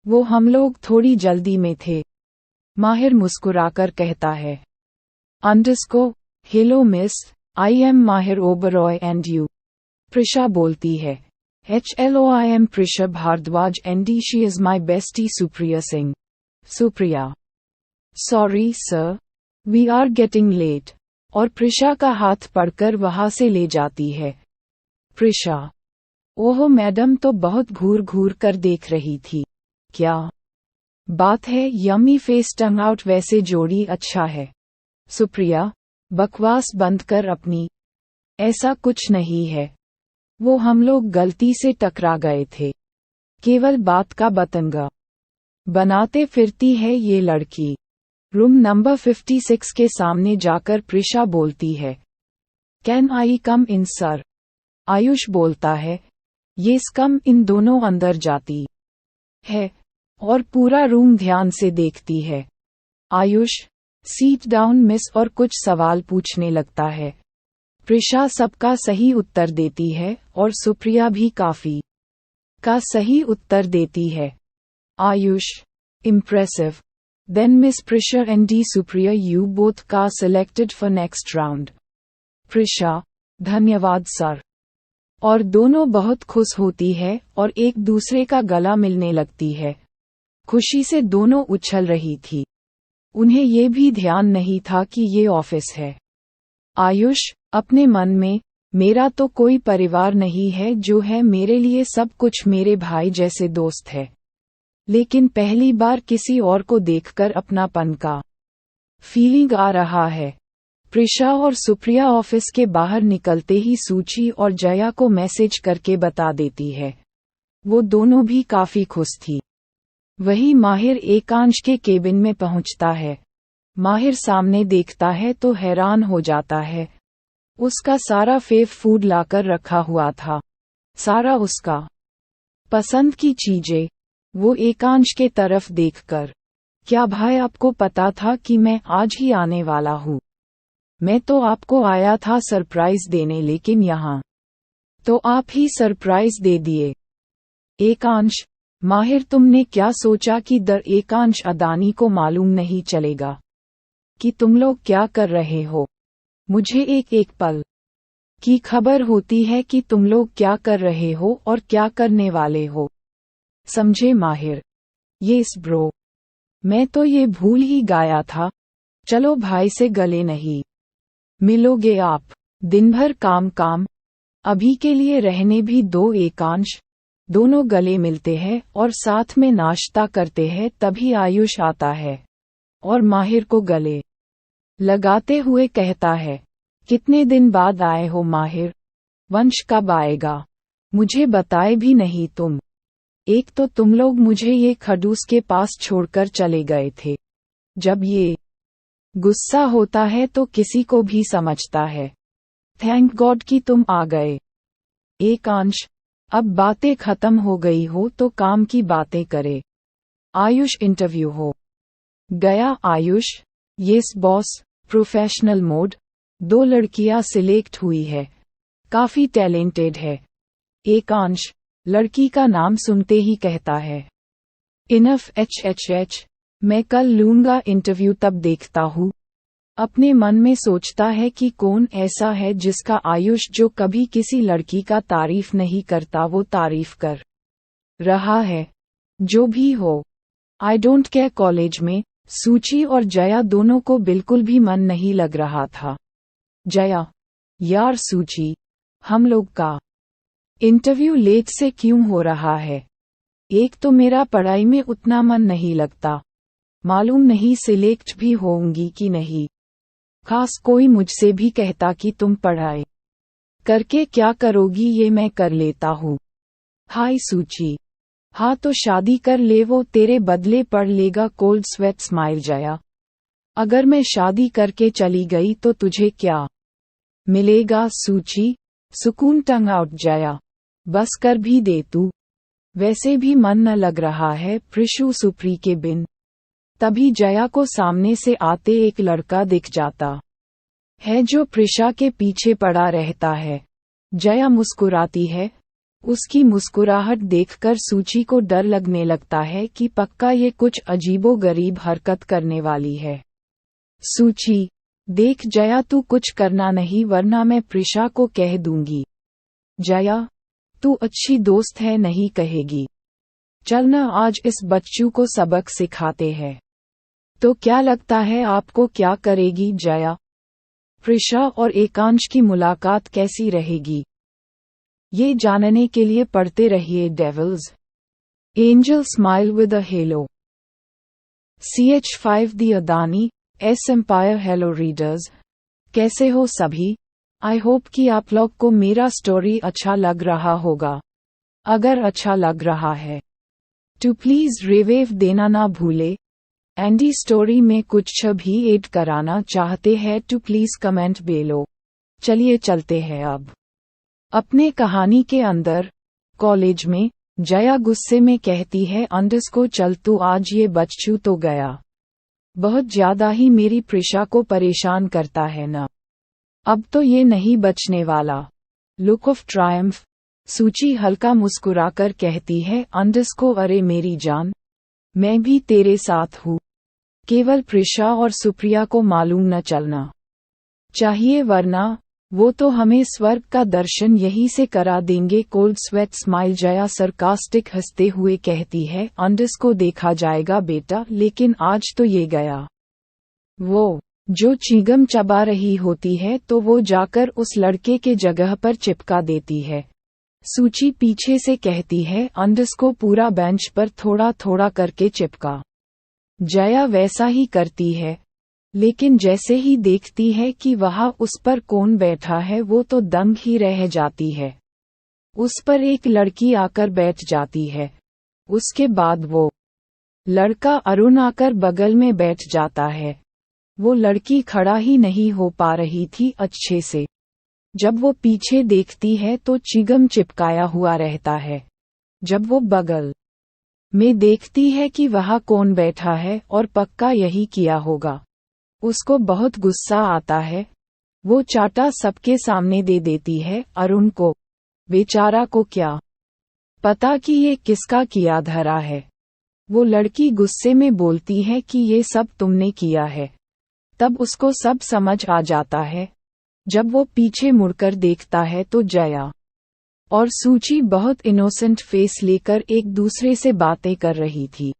वो हम लोग थोड़ी जल्दी में थे। माहिर मुस्कुराकर कहता है, हेलो मिस, आई एम माहिर ओबरॉय एंड यू। प्रिशा बोलती है, HLO I am Prisha Bhardwaj ND she is my bestie Supriya Singh. Supriya. Sorry sir. We are getting late. और प्रिशा का हाथ पड़कर वहां से ले जाती है। प्रिशा, ओह मैडम तो बहुत घूर घूर कर देख रही थी। क्या बात है, यमी फेस टंग आउट, वैसे जोड़ी अच्छा है। सुप्रिया, बकवास बंद कर अपनी। ऐसा कुछ नहीं है, वो हम लोग गलती से टकरा गए थे। केवल बात का बतंगा बनाते फिरती है ये लड़की। रूम नंबर 56 के सामने जाकर प्रिशा बोलती है, can I come in sir? Ayush बोलता है, येस कम इन। दोनों अंदर जाती है और पूरा रूम ध्यान से देखती है। आयुष, सीट डाउन मिस, और कुछ सवाल पूछने लगता है। प्रिशा सबका सही उत्तर देती है और सुप्रिया भी काफी का सही उत्तर देती है। Ayush, impressive. Then miss Prisha and the Supriya, you both का selected for next round. Prisha, धन्यवाद सर। और दोनों बहुत खुश होती है और एक दूसरे का गला मिलने लगती है। खुशी से दोनों उछल रही थी। उन्हें ये भी ध्यान नहीं था कि ये ऑफिस है। आयुष अपने मन में, मेरा तो कोई परिवार नहीं है, जो है मेरे लिए सब कुछ, मेरे भाई जैसे दोस्त है। लेकिन पहली बार किसी और को देखकर अपनापन का फीलिंग आ रहा है। प्रिशा और सुप्रिया ऑफिस के बाहर निकलते ही सूची और जया को मैसेज करके बता देती है। वो दोनों भी काफी खुश थी। वही माहिर एकांश के केबिन में पहुंचता है। माहिर सामने देखता है तो हैरान हो जाता है। उसका सारा फेव फूड लाकर रखा हुआ था, सारा उसका पसंद की चीजें। वो एकांश के तरफ देखकर, क्या भाई आपको पता था कि मैं आज ही आने वाला हूँ? मैं तो आपको आया था सरप्राइज देने, लेकिन यहाँ तो आप ही सरप्राइज दे दिए। एकांश, माहिर तुमने क्या सोचा कि एकांश अदानी को मालूम नहीं चलेगा कि तुम लोग क्या कर रहे हो? मुझे एक पल की खबर होती है कि तुम लोग क्या कर रहे हो और क्या करने वाले हो। समझे माहिर? येस ब्रो, मैं तो ये भूल ही गया था। चलो भाई से गले नहीं मिलोगे आप, दिन भर काम। अभी के लिए रहने भी दो एकांश। दोनों गले मिलते हैं और साथ में नाश्ता करते हैं। तभी आयुष आता है और माहिर को गले लगाते हुए कहता है, कितने दिन बाद आए हो माहिर? वंश कब आएगा? मुझे बताए भी नहीं तुम। एक तो तुम लोग मुझे ये खडूस के पास छोड़कर चले गए थे। जब ये गुस्सा होता है तो किसी को भी समझता है। थैंक गॉड कि तुम आ गए। एकांश, अब बातें खत्म हो गई हो तो काम की बातें करे। आयुष इंटरव्यू हो गया। Ayush, yes boss, professional mode. 2 लड़कियां सिलेक्ट हुई है, काफी टैलेंटेड है। एकांश, लड़की का नाम सुनते ही कहता है इनफ एच, मैं कल लूंगा इंटरव्यू, तब देखता हूँ। अपने मन में सोचता है कि कौन ऐसा है जिसका आयुष जो कभी किसी लड़की का तारीफ नहीं करता वो तारीफ कर रहा है। जो भी हो, आई डोंट केयर। कॉलेज में सूची और जया दोनों को बिल्कुल भी मन नहीं लग रहा था। जया, यार सूची, हम लोग का इंटरव्यू लेट से क्यों हो रहा है? एक तो मेरा पढ़ाई में उतना मन नहीं लगता, मालूम नहीं सिलेक्ट भी होंगी कि नहीं। खास कोई मुझसे भी कहता कि तुम पढ़ाई करके क्या करोगी, ये मैं कर लेता हूँ। हाय सूची, हाँ तो शादी कर ले, वो तेरे बदले पढ़ लेगा। कोल्ड स्वेट स्माइल जया, अगर मैं शादी करके चली गई तो तुझे क्या मिलेगा? सूची, सुकून। टंग आउट जया, बस कर भी दे तू, वैसे भी मन न लग रहा है प्रिशु सुप्री के बिन। तभी जया को सामने से आते एक लड़का दिख जाता है जो प्रिशा के पीछे पड़ा रहता है। जया मुस्कुराती है। उसकी मुस्कुराहट देखकर सूची को डर लगने लगता है कि पक्का ये कुछ अजीबोगरीब हरकत करने वाली है। सूची, देख जया, तू कुछ करना नहीं वरना मैं प्रिशा को कह दूंगी। जया, तू अच्छी दोस्त है, नहीं कहेगी। चल न, आज इस बच्चू को सबक सिखाते हैं। तो क्या लगता है आपको क्या करेगी जया? प्रिशा और एकांश की मुलाकात कैसी रहेगी, ये जानने के लिए पढ़ते रहिए devil's angel smile with a halo. CH5 the Adani's empire. Hello readers, कैसे हो सभी? आई होप कि आप लोग को मेरा स्टोरी अच्छा लग रहा होगा। अगर अच्छा लग रहा है तो प्लीज रिव्यू देना ना भूले। एंडी स्टोरी में कुछ भी ऐड कराना चाहते हैं तो प्लीज कमेंट बेलो। चलिए चलते हैं अब अपने कहानी के अंदर। कॉलेज में जया गुस्से में कहती है अंडस को, चल तू, आज ये बच्चू तो गया, बहुत ज्यादा ही मेरी प्रिशा को परेशान करता है ना, अब तो ये नहीं बचने वाला। Look of Triumph. सूची हल्का मुस्कुराकर कहती है अंडस को, अरे मेरी जान, मैं भी तेरे साथ हूँ, केवल प्रिशा और सुप्रिया को मालूम न चलना चाहिए वरना वो तो हमें स्वर्ग का दर्शन यहीं से करा देंगे। Cold sweat smile Jaya sarcastic हंसते हुए कहती है अंडस को देखा जाएगा बेटा, लेकिन आज तो ये गया। वो जो चिंगम चबा रही होती है तो वो जाकर उस लड़के के जगह पर चिपका देती है। सूची पीछे से कहती है अंडस को पूरा बेंच पर थोड़ा थोड़ा करके चिपका। जया वैसा ही करती है, लेकिन जैसे ही देखती है कि वहाँ उस पर कौन बैठा है वो तो दंग ही रह जाती है। उस पर एक लड़की आकर बैठ जाती है। उसके बाद वो लड़का अरुण आकर बगल में बैठ जाता है। वो लड़की खड़ा ही नहीं हो पा रही थी अच्छे से। जब वो पीछे देखती है तो चिंगम चिपकाया हुआ रहता है। जब वो बगल में देखती है कि वहाँ कौन बैठा है और पक्का यही किया होगा, उसको बहुत गुस्सा आता है। वो चाटा सबके सामने दे देती है अरुण को। बेचारा को क्या पता कि ये किसका किया धरा है। वो लड़की गुस्से में बोलती है कि ये सब तुमने किया है। तब उसको सब समझ आ जाता है। जब वो पीछे मुड़कर देखता है तो जया और सूची बहुत इनोसेंट फेस लेकर एक दूसरे से बातें कर रही थी।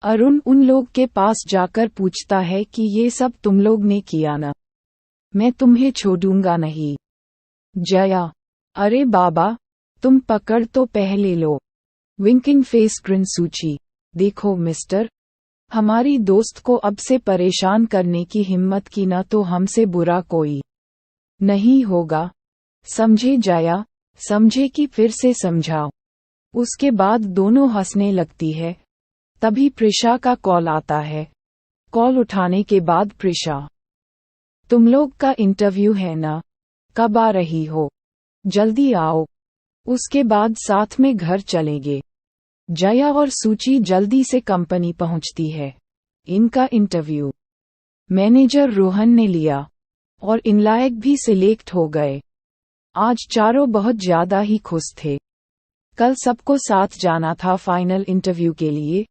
अरुण उन लोग के पास जाकर पूछता है कि ये सब तुम लोग ने किया ना, मैं तुम्हें छोड़ूंगा नहीं। जया, अरे बाबा, तुम पकड़ तो पहले लो। विंकिंग फेस ग्रिन सूची, देखो मिस्टर, हमारी दोस्त को अब से परेशान करने की हिम्मत की ना तो हमसे बुरा कोई नहीं होगा, समझे जया? समझे कि फिर से समझाओ। उसके बाद दोनों हंसने लगती है। तभी प्रिशा का कॉल आता है। कॉल उठाने के बाद प्रिशा, तुम लोग का इंटरव्यू है ना, कब आ रही हो? जल्दी आओ। उसके बाद साथ में घर चलेंगे। जया और सूची जल्दी से कंपनी पहुंचती है। इनका इंटरव्यू मैनेजर रोहन ने लिया और इनलायक भी सिलेक्ट हो गए। आज चारों बहुत ज्यादा ही खुश थे। कल सबको साथ जाना था फाइनल इंटरव्यू के लिए।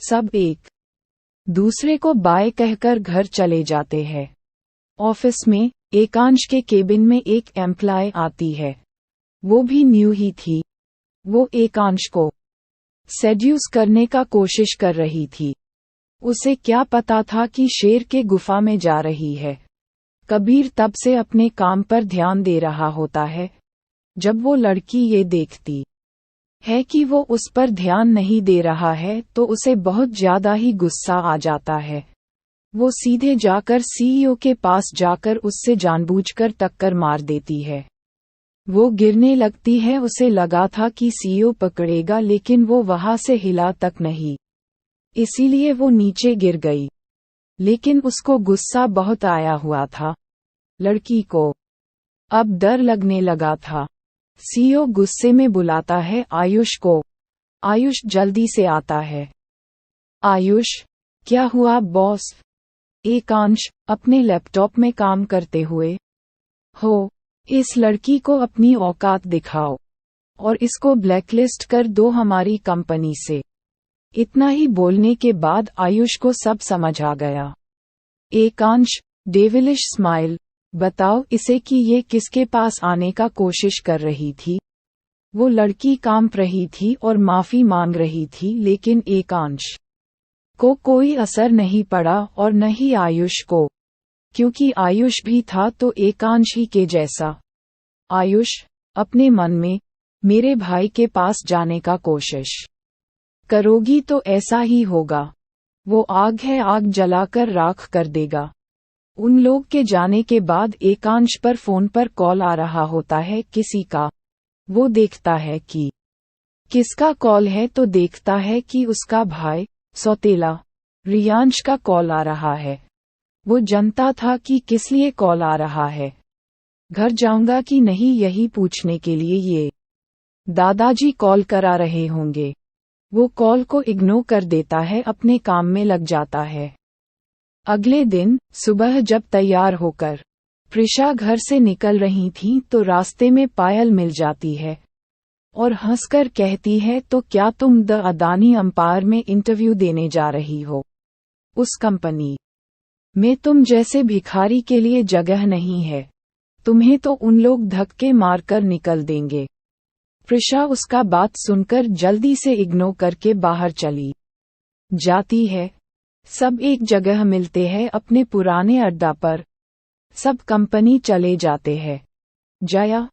सब एक दूसरे को बाय कहकर घर चले जाते हैं। ऑफिस में एकांश के केबिन में एक एम्प्लॉय आती है। वो भी न्यू ही थी। वो एकांश को सेड्यूस करने का कोशिश कर रही थी। उसे क्या पता था कि शेर के गुफा में जा रही है। कबीर तब से अपने काम पर ध्यान दे रहा होता है। जब वो लड़की ये देखती है कि वो उस पर ध्यान नहीं दे रहा है तो उसे बहुत ज्यादा ही गुस्सा आ जाता है। वो सीधे जाकर सीईओ के पास जाकर उससे जानबूझकर टक्कर मार देती है। वो गिरने लगती है। उसे लगा था कि सीईओ पकड़ेगा लेकिन वो वहां से हिला तक नहीं, इसीलिए वो नीचे गिर गई। लेकिन उसको गुस्सा बहुत आया हुआ था। लड़की को अब डर लगने लगा था। सीईओ गुस्से में बुलाता है आयुष को। आयुष जल्दी से आता है। आयुष, क्या हुआ बॉस? एकांश अपने लैपटॉप में काम करते हुए। हो, इस लड़की को अपनी औकात दिखाओ और इसको ब्लैकलिस्ट कर दो हमारी कंपनी से। इतना ही बोलने के बाद आयुष को सब समझ आ गया। एकांश डेविलिश स्माइल, बताओ इसे कि ये किसके पास आने का कोशिश कर रही थी। वो लड़की कांप रही थी और माफी मांग रही थी लेकिन एकांश को कोई असर नहीं पड़ा और न ही आयुष को, क्योंकि आयुष भी था तो एकांश ही के जैसा। आयुष अपने मन में, मेरे भाई के पास जाने का कोशिश करोगी तो ऐसा ही होगा। वो आग है, आग जलाकर राख कर देगा। उन लोग के जाने के बाद एकांश पर फोन पर कॉल आ रहा होता है किसी का। वो देखता है कि किसका कॉल है तो देखता है कि उसका भाई सौतेला रियांश का कॉल आ रहा है। वो जानता था कि किस लिए कॉल आ रहा है। घर जाऊंगा कि नहीं यही पूछने के लिए ये दादाजी कॉल करा रहे होंगे। वो कॉल को इग्नोर कर देता है, अपने काम में लग जाता है। अगले दिन सुबह जब तैयार होकर प्रिशा घर से निकल रही थी तो रास्ते में पायल मिल जाती है और हंसकर कहती है, तो क्या तुम द अदानी अंपायर में इंटरव्यू देने जा रही हो? उस कंपनी में तुम जैसे भिखारी के लिए जगह नहीं है। तुम्हें तो उन लोग धक्के मारकर निकल देंगे। प्रिशा उसका बात सुनकर जल्दी से इग्नोर करके बाहर चली जाती है। सब एक जगह मिलते हैं अपने पुराने अड्डा पर। सब कंपनी चले जाते हैं। जया,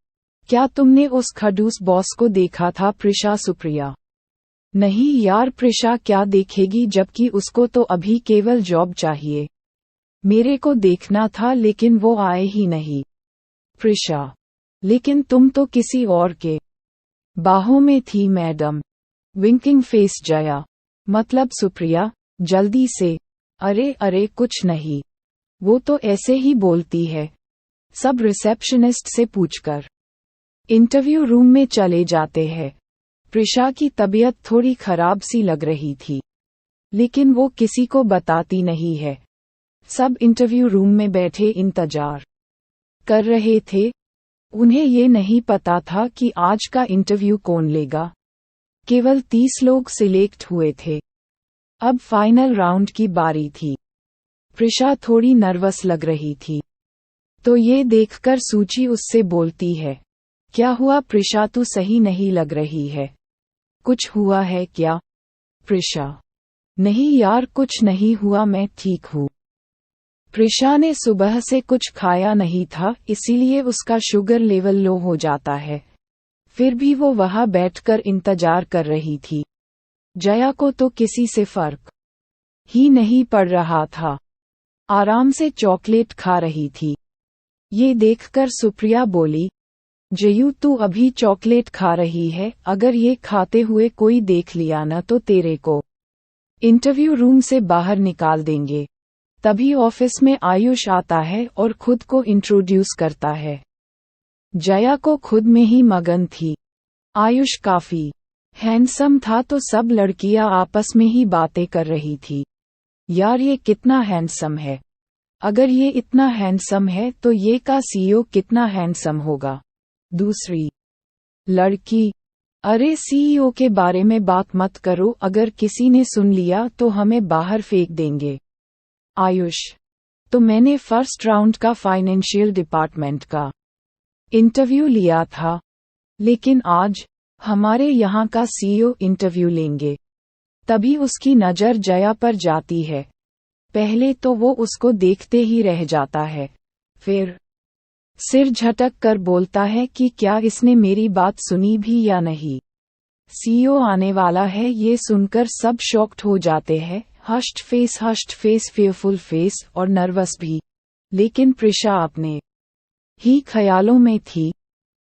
क्या तुमने उस खडूस बॉस को देखा था? प्रिशा सुप्रिया, नहीं यार, प्रिशा क्या देखेगी जबकि उसको तो अभी केवल जॉब चाहिए। मेरे को देखना था लेकिन वो आए ही नहीं। प्रिशा, लेकिन तुम तो किसी और के बाहों में थी मैडम। विंकिंग फेस जया, मतलब सुप्रिया, जल्दी से। अरे अरे कुछ नहीं, वो तो ऐसे ही बोलती है। सब रिसेप्शनिस्ट से पूछकर इंटरव्यू रूम में चले जाते हैं। प्रिशा की तबीयत थोड़ी खराब सी लग रही थी लेकिन वो किसी को बताती नहीं है। सब इंटरव्यू रूम में बैठे इंतजार कर रहे थे। उन्हें ये नहीं पता था कि आज का इंटरव्यू कौन लेगा। केवल 30 लोग सिलेक्ट हुए थे। अब फाइनल राउंड की बारी थी। प्रिशा थोड़ी नर्वस लग रही थी तो ये देखकर सूची उससे बोलती है, क्या हुआ प्रिशा, तू सही नहीं लग रही है। कुछ हुआ है क्या? प्रिशा, नहीं यार कुछ नहीं हुआ, मैं ठीक हूँ। प्रिशा ने सुबह से कुछ खाया नहीं था इसीलिए उसका शुगर लेवल लो हो जाता है। फिर भी वो वहां बैठकर इंतजार कर रही थी। जया को तो किसी से फर्क ही नहीं पड़ रहा था। आराम से चॉकलेट खा रही थी। ये देखकर सुप्रिया बोली, जयू तू अभी चॉकलेट खा रही है, अगर ये खाते हुए कोई देख लिया न तो तेरे को इंटरव्यू रूम से बाहर निकाल देंगे। तभी ऑफिस में आयुष आता है और खुद को इंट्रोड्यूस करता है। जया को खुद में ही मगन थी। आयुष काफी हैंडसम था तो सब लड़कियां आपस में ही बातें कर रही थी। यार ये कितना हैंडसम है। अगर ये इतना हैंडसम है तो ये का सीईओ कितना हैंडसम होगा। दूसरी लड़की, अरे सीईओ के बारे में बात मत करो, अगर किसी ने सुन लिया तो हमें बाहर फेंक देंगे। आयुष, तो मैंने फर्स्ट राउंड का फाइनेंशियल डिपार्टमेंट का इंटरव्यू लिया था, लेकिन आज हमारे यहाँ का सीईओ इंटरव्यू लेंगे। तभी उसकी नज़र जया पर जाती है। पहले तो वो उसको देखते ही रह जाता है, फिर सिर झटक कर बोलता है कि क्या इसने मेरी बात सुनी भी या नहीं। सीईओ आने वाला है ये सुनकर सब शॉक्ड हो जाते हैं। हश्ड फेस, फेयरफुल फेस और नर्वस भी। लेकिन प्रिशा अपने ही ख्यालों में थी,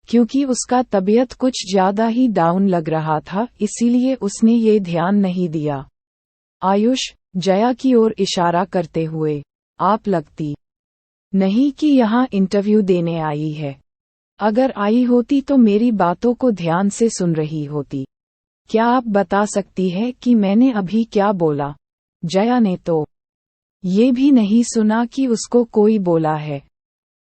क्योंकि उसका तबीयत कुछ ज्यादा ही डाउन लग रहा था, इसीलिए उसने ये ध्यान नहीं दिया। आयुष जया की ओर इशारा करते हुए, आप लगती नहीं कि यहाँ इंटरव्यू देने आई है। अगर आई होती तो मेरी बातों को ध्यान से सुन रही होती। क्या आप बता सकती है कि मैंने अभी क्या बोला? जया ने तो ये भी नहीं सुना कि उसको कोई बोला है।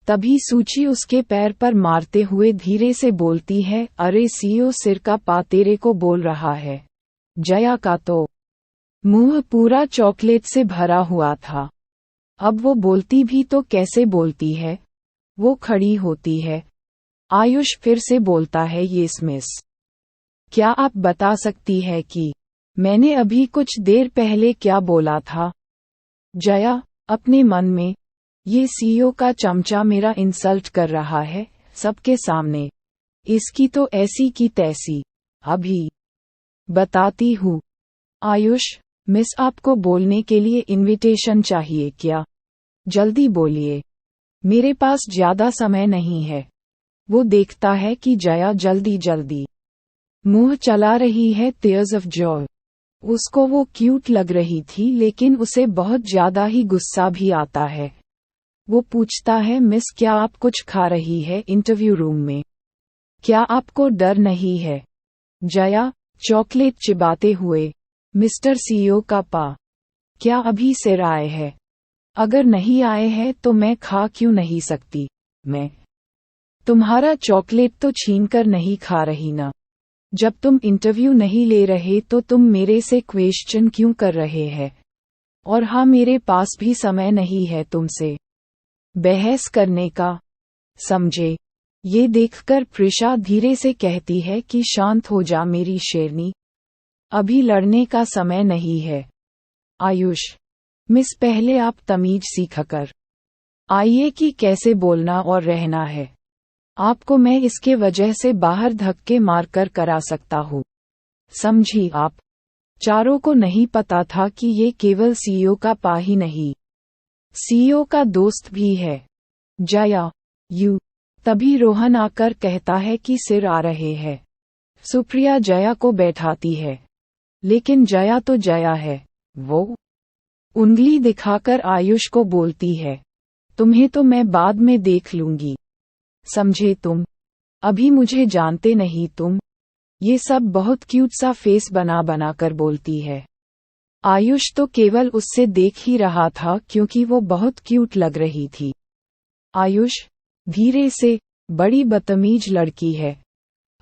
तभी सूची उसके पैर पर मारते हुए धीरे से बोलती है, अरे सीईओ सिर का पा तेरे को बोल रहा है। जया का तो मुंह पूरा चॉकलेट से भरा हुआ था। अब वो बोलती भी तो कैसे बोलती है? वो खड़ी होती है। आयुष फिर से बोलता है, यस मिस। क्या आप बता सकती है कि मैंने अभी कुछ देर पहले क्या बोला था? जया अपने मन में, ये सीईओ का चमचा मेरा इंसल्ट कर रहा है सबके सामने। इसकी तो ऐसी की तैसी। अभी बताती हूँ। आयुष, मिस आपको बोलने के लिए इनविटेशन चाहिए क्या? जल्दी बोलिए, मेरे पास ज्यादा समय नहीं है। वो देखता है कि जया जल्दी मुंह चला रही है टीयर्स ऑफ जॉय। उसको वो क्यूट लग रही थी, लेकिन उसे बहुत ज्यादा ही गुस्सा भी आता है। वो पूछता है, मिस क्या आप कुछ खा रही है इंटरव्यू रूम में? क्या आपको डर नहीं है? जया चॉकलेट चिबाते हुए, मिस्टर सीईओ का पा क्या अभी सिर आए है? अगर नहीं आए हैं तो मैं खा क्यों नहीं सकती? मैं तुम्हारा चॉकलेट तो छीन कर नहीं खा रही ना। जब तुम इंटरव्यू नहीं ले रहे तो तुम मेरे से क्वेश्चन क्यों कर रहे हैं? और हाँ, मेरे पास भी समय नहीं है तुमसे बहस करने का, समझे? ये देखकर प्रिशा धीरे से कहती है कि शांत हो जा मेरी शेरनी, अभी लड़ने का समय नहीं है। आयुष, मिस पहले आप तमीज सीख कर आइए कि कैसे बोलना और रहना है। आपको मैं इसके वजह से बाहर धक्के मारकर करा सकता हूँ, समझी आप? चारों को नहीं पता था कि ये केवल सीईओ का पा ही नहीं, सीईओ का दोस्त भी है। जया यू तभी रोहन आकर कहता है कि सिर आ रहे हैं। सुप्रिया जया को बैठाती है, लेकिन जया तो जया है। वो उंगली दिखाकर आयुष को बोलती है, तुम्हें तो मैं बाद में देख लूंगी, समझे तुम? अभी मुझे जानते नहीं तुम। ये सब बहुत क्यूट सा फेस बना कर बोलती है। आयुष तो केवल उससे देख ही रहा था क्योंकि वो बहुत क्यूट लग रही थी। आयुष धीरे से, बड़ी बदतमीज लड़की है।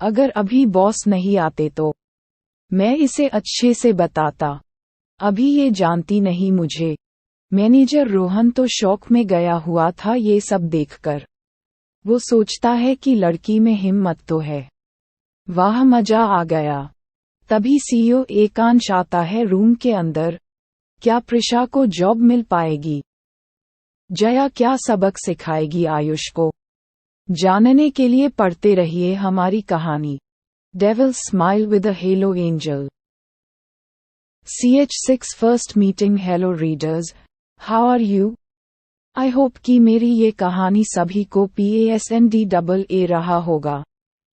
अगर अभी बॉस नहीं आते तो मैं इसे अच्छे से बताता। अभी ये जानती नहीं मुझे। मैनेजर रोहन तो शौक में गया हुआ था ये सब देखकर। वो सोचता है कि लड़की में हिम्मत तो है। वाह, मजा आ गया। तभी सीईओ एकांश आता है रूम के अंदर। क्या प्रिशा को जॉब मिल पाएगी? जया क्या सबक सिखाएगी आयुष को? जानने के लिए पढ़ते रहिए हमारी कहानी devil smile with a halo angel. CH6 first meeting. Hello readers, how are you? I hope कि मेरी ये कहानी सभी को PASNDAA रहा होगा।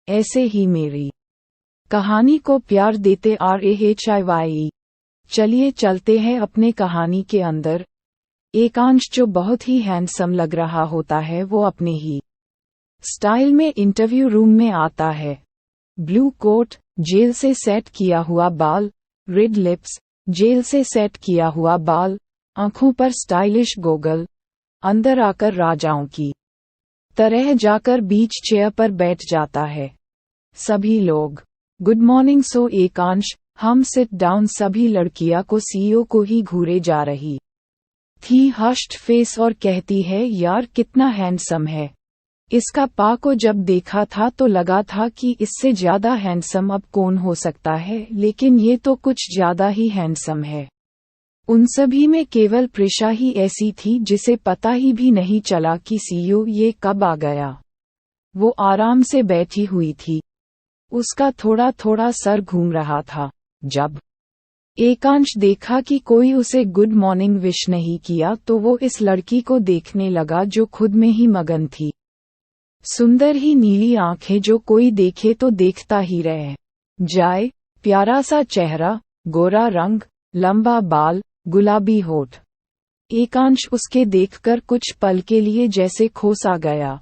ऐसे ही मेरी कहानी को प्यार देते RAHIYE। चलिए चलते हैं अपने कहानी के अंदर। एकांश जो बहुत ही हैंडसम लग रहा होता है वो अपने ही स्टाइल में इंटरव्यू रूम में आता है। ब्लू कोट, जेल से सेट किया हुआ बाल, रेड लिप्स, जेल से सेट किया हुआ बाल, आंखों पर स्टाइलिश गोगल, अंदर आकर राजाओं की तरह जाकर बीच चेयर पर बैठ जाता है। सभी लोग गुड मॉर्निंग सो एकांश, हम सिट डाउन। सभी लड़कियां को सीईओ को ही घूरे जा रही थी हश्ड फेस और कहती है यार कितना हैंडसम है। इसका पा को जब देखा था तो लगा था कि इससे ज्यादा हैंडसम अब कौन हो सकता है, लेकिन ये तो कुछ ज्यादा ही हैंडसम है। उन सभी में केवल प्रिशा ही ऐसी थी जिसे पता ही भी नहीं चला कि सीईओ ये कब आ गया। वो आराम से बैठी हुई थी, उसका थोड़ा थोड़ा सर घूम रहा था। जब एकांश देखा कि कोई उसे गुड मॉर्निंग विश नहीं किया तो वो इस लड़की को देखने लगा जो खुद में ही मगन थी। सुंदर ही नीली आंखें जो कोई देखे तो देखता ही रह जाए, प्यारा सा चेहरा, गोरा रंग, लंबा बाल, गुलाबी होठ। एकांश उसके देखकर कुछ पल के लिए जैसे खो सा गया।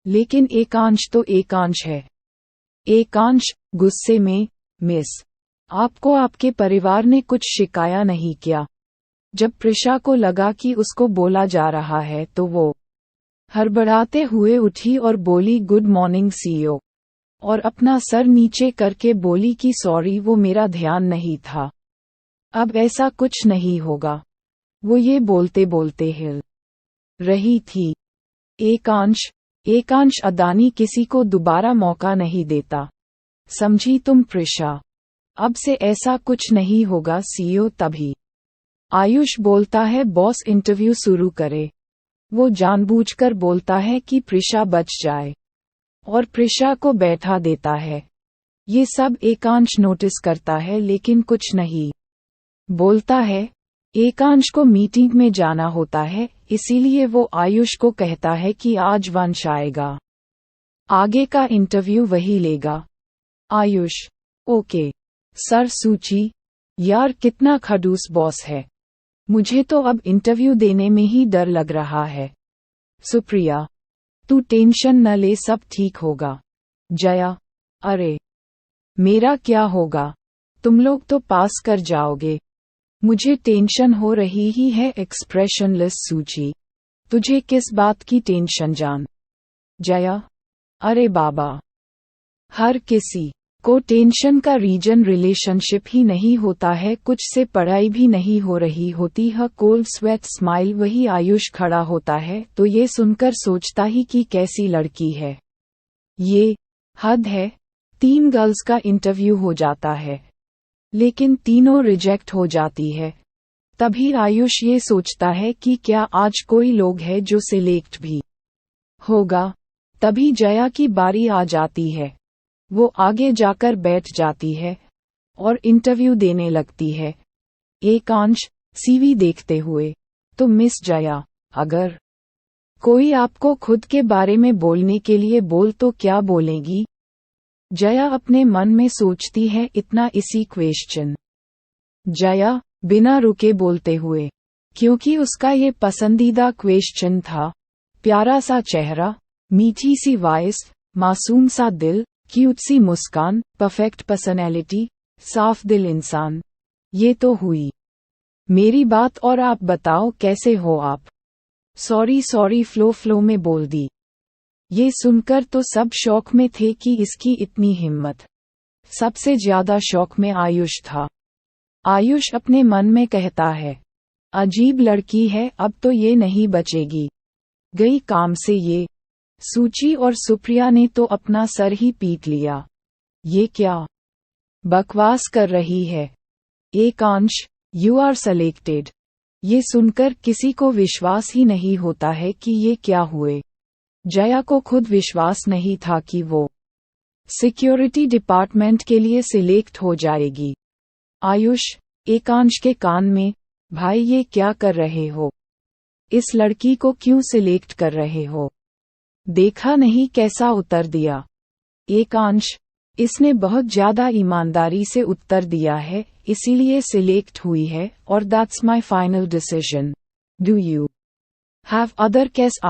लेकिन एकांश तो एकांश है। एकांश गुस्से में, मिस, आपको आपके परिवार ने कुछ शिकाया नहीं किया? जब प्रिशा को लगा कि उसको बोला जा रहा है तो वो हड़बड़ाते हुए उठी और बोली गुड मॉर्निंग सीईओ, और अपना सर नीचे करके बोली कि सॉरी वो मेरा ध्यान नहीं था, अब ऐसा कुछ नहीं होगा। वो ये बोलते बोलते हिल रही थी। एकांश अदानी किसी को दोबारा मौका नहीं देता, समझी तुम प्रिशा? अब से ऐसा कुछ नहीं होगा सीईओ। तभी आयुष बोलता है बॉस इंटरव्यू शुरू करे। वो जानबूझकर बोलता है कि प्रिशा बच जाए और प्रिशा को बैठा देता है। ये सब एकांश नोटिस करता है लेकिन कुछ नहीं बोलता है। एकांश को मीटिंग में जाना होता है, इसीलिए वो आयुष को कहता है कि आज वंश आएगा, आगे का इंटरव्यू वही लेगा। Ayush okay sir. सूची यार कितना खड़ूस बॉस है, मुझे तो अब इंटरव्यू देने में ही डर लग रहा है। सुप्रिया तू टेंशन न ले, सब ठीक होगा। जया अरे मेरा क्या होगा, तुम लोग तो पास कर जाओगे, मुझे टेंशन हो रही ही है। एक्सप्रेशनलेस सूची तुझे किस बात की टेंशन जान? जया अरे बाबा, हर किसी को टेंशन का रीजन रिलेशनशिप ही नहीं होता है, कुछ से पढ़ाई भी नहीं हो रही होती है। Cold sweat smile. वही आयुष खड़ा होता है तो ये सुनकर सोचता ही कि कैसी लड़की है ये, हद है। 3 गर्ल्स का इंटरव्यू हो जाता है लेकिन तीनों रिजेक्ट हो जाती है। तभी आयुष ये सोचता है कि क्या आज कोई लोग है जो सिलेक्ट भी होगा। तभी जया की बारी आ जाती है, वो आगे जाकर बैठ जाती है और इंटरव्यू देने लगती है। एकांश सीवी देखते हुए, तो मिस जया, अगर कोई आपको खुद के बारे में बोलने के लिए बोल तो क्या बोलेगी? जया अपने मन में सोचती है इतना इसी क्वेश्चन। जया बिना रुके बोलते हुए, क्योंकि उसका ये पसंदीदा क्वेश्चन था। प्यारा सा चेहरा, मीठी सी वॉइस, मासूम सा दिल, क्यूट सी मुस्कान, परफेक्ट पर्सनैलिटी, साफ दिल इंसान। ये तो हुई मेरी बात, और आप बताओ कैसे हो आप? सॉरी फ्लो में बोल दी। ये सुनकर तो सब शौक में थे कि इसकी इतनी हिम्मत। सबसे ज्यादा शौक में आयुष था। आयुष अपने मन में कहता है, अजीब लड़की है, अब तो ये नहीं बचेगी, गई काम से ये। सूची और सुप्रिया ने तो अपना सर ही पीट लिया, ये क्या बकवास कर रही है। एकांश यू आर सेलेक्टेड। ये सुनकर किसी को विश्वास ही नहीं होता है कि ये क्या हुए। जया को खुद विश्वास नहीं था कि वो सिक्योरिटी डिपार्टमेंट के लिए सिलेक्ट हो जाएगी। आयुष एकांश के कान में, भाई ये क्या कर रहे हो, इस लड़की को क्यों सिलेक्ट कर रहे हो? देखा नहीं कैसा उत्तर दिया? एकांश इसने बहुत ज्यादा ईमानदारी से उत्तर दिया है, इसीलिए सिलेक्ट हुई है, और that's my final decision. Do you have other case?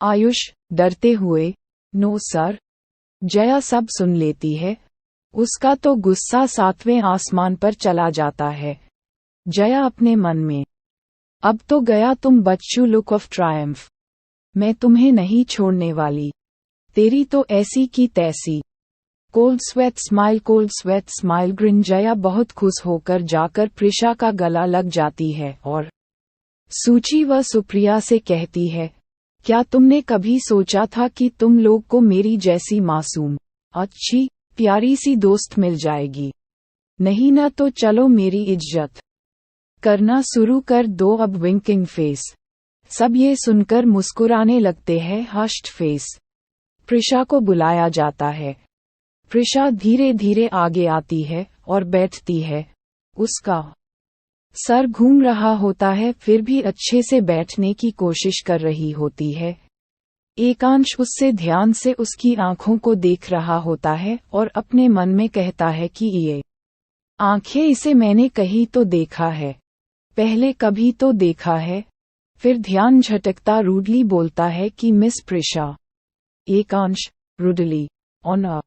Ayush डरते हुए, नो सर, जया सब सुन लेती है। उसका तो गुस्सा 7वें आसमान पर चला जाता है। जया अपने मन में, अब तो गया तुम बच्चू, लुक ऑफ ट्रायम्फ। मैं तुम्हें नहीं छोड़ने वाली, तेरी तो ऐसी की तैसी। Cold sweat smile green. Jaya बहुत खुश होकर जाकर प्रिशा का गला लग जाती है और सूची व सुप्रिया से कहती है, क्या तुमने कभी सोचा था कि तुम लोग को मेरी जैसी मासूम, अच्छी, प्यारी सी दोस्त मिल जाएगी? नहीं ना, तो चलो मेरी इज्जत करना शुरू कर दो अब। Winking face. सब ये सुनकर मुस्कुराने लगते हैं, हश्ड फेस। प्रिशा को बुलाया जाता है। प्रिशा धीरे धीरे आगे आती है और बैठती है। उसका सर घूम रहा होता है, फिर भी अच्छे से बैठने की कोशिश कर रही होती है। एकांश उससे ध्यान से उसकी आंखों को देख रहा होता है और अपने मन में कहता है कि ये आंखें, इसे मैंने कहीं तो देखा है, पहले कभी तो देखा है। फिर ध्यान झटकता रूडली बोलता है कि miss Prisha. Ekansh rudely, on a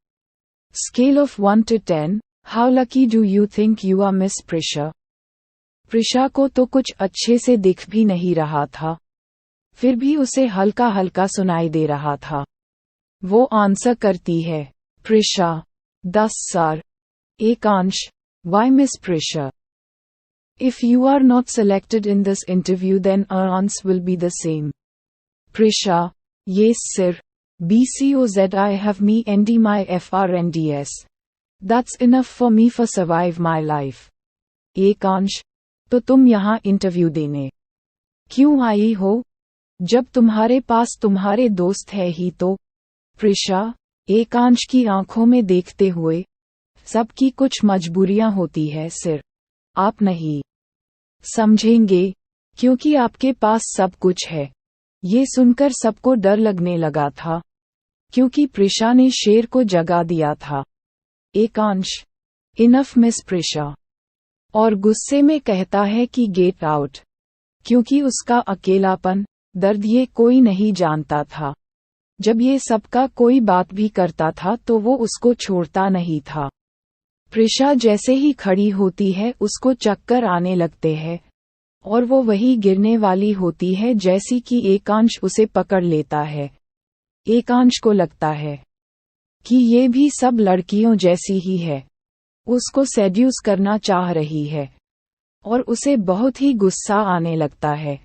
scale of 1 to 10, how lucky do you think you are miss Prisha? Prisha को तो कुछ अच्छे से दिख भी नहीं रहा था, फिर भी उसे हल्का हल्का सुनाई दे रहा था। वो आंसर करती है, Prisha 10 star. Ekansh, why miss Prisha? If you are not selected in this interview, then our answer will be the same. Prisha, yes sir. BCOZ, I have me ND my FRNDS. That's enough for me for survive my life. एकांश, तो तुम यहाँ interview देने क्यों आई हो, जब तुम्हारे पास तुम्हारे दोस्त है ही तो? प्रिशा, एकांश की आंखों में देखते हुए, सबकी कुछ मजबूरियां होती है सर, आप नहीं समझेंगे, क्योंकि आपके पास सब कुछ है। ये सुनकर सबको डर लगने लगा था, क्योंकि प्रिशा ने शेर को जगा दिया था। एकांश, इनफ मिस प्रिशा, और गुस्से में कहता है कि गेट आउट, क्योंकि उसका अकेलापन, दर्द ये कोई नहीं जानता था। जब ये सबका कोई बात भी करता था तो वो उसको छोड़ता नहीं था। प्रिशा जैसे ही खड़ी होती है उसको चक्कर आने लगते हैं, और वो वही गिरने वाली होती है जैसी कि एकांश उसे पकड़ लेता है। एकांश को लगता है कि ये भी सब लड़कियों जैसी ही है, उसको सेड्यूस करना चाह रही है, और उसे बहुत ही गुस्सा आने लगता है।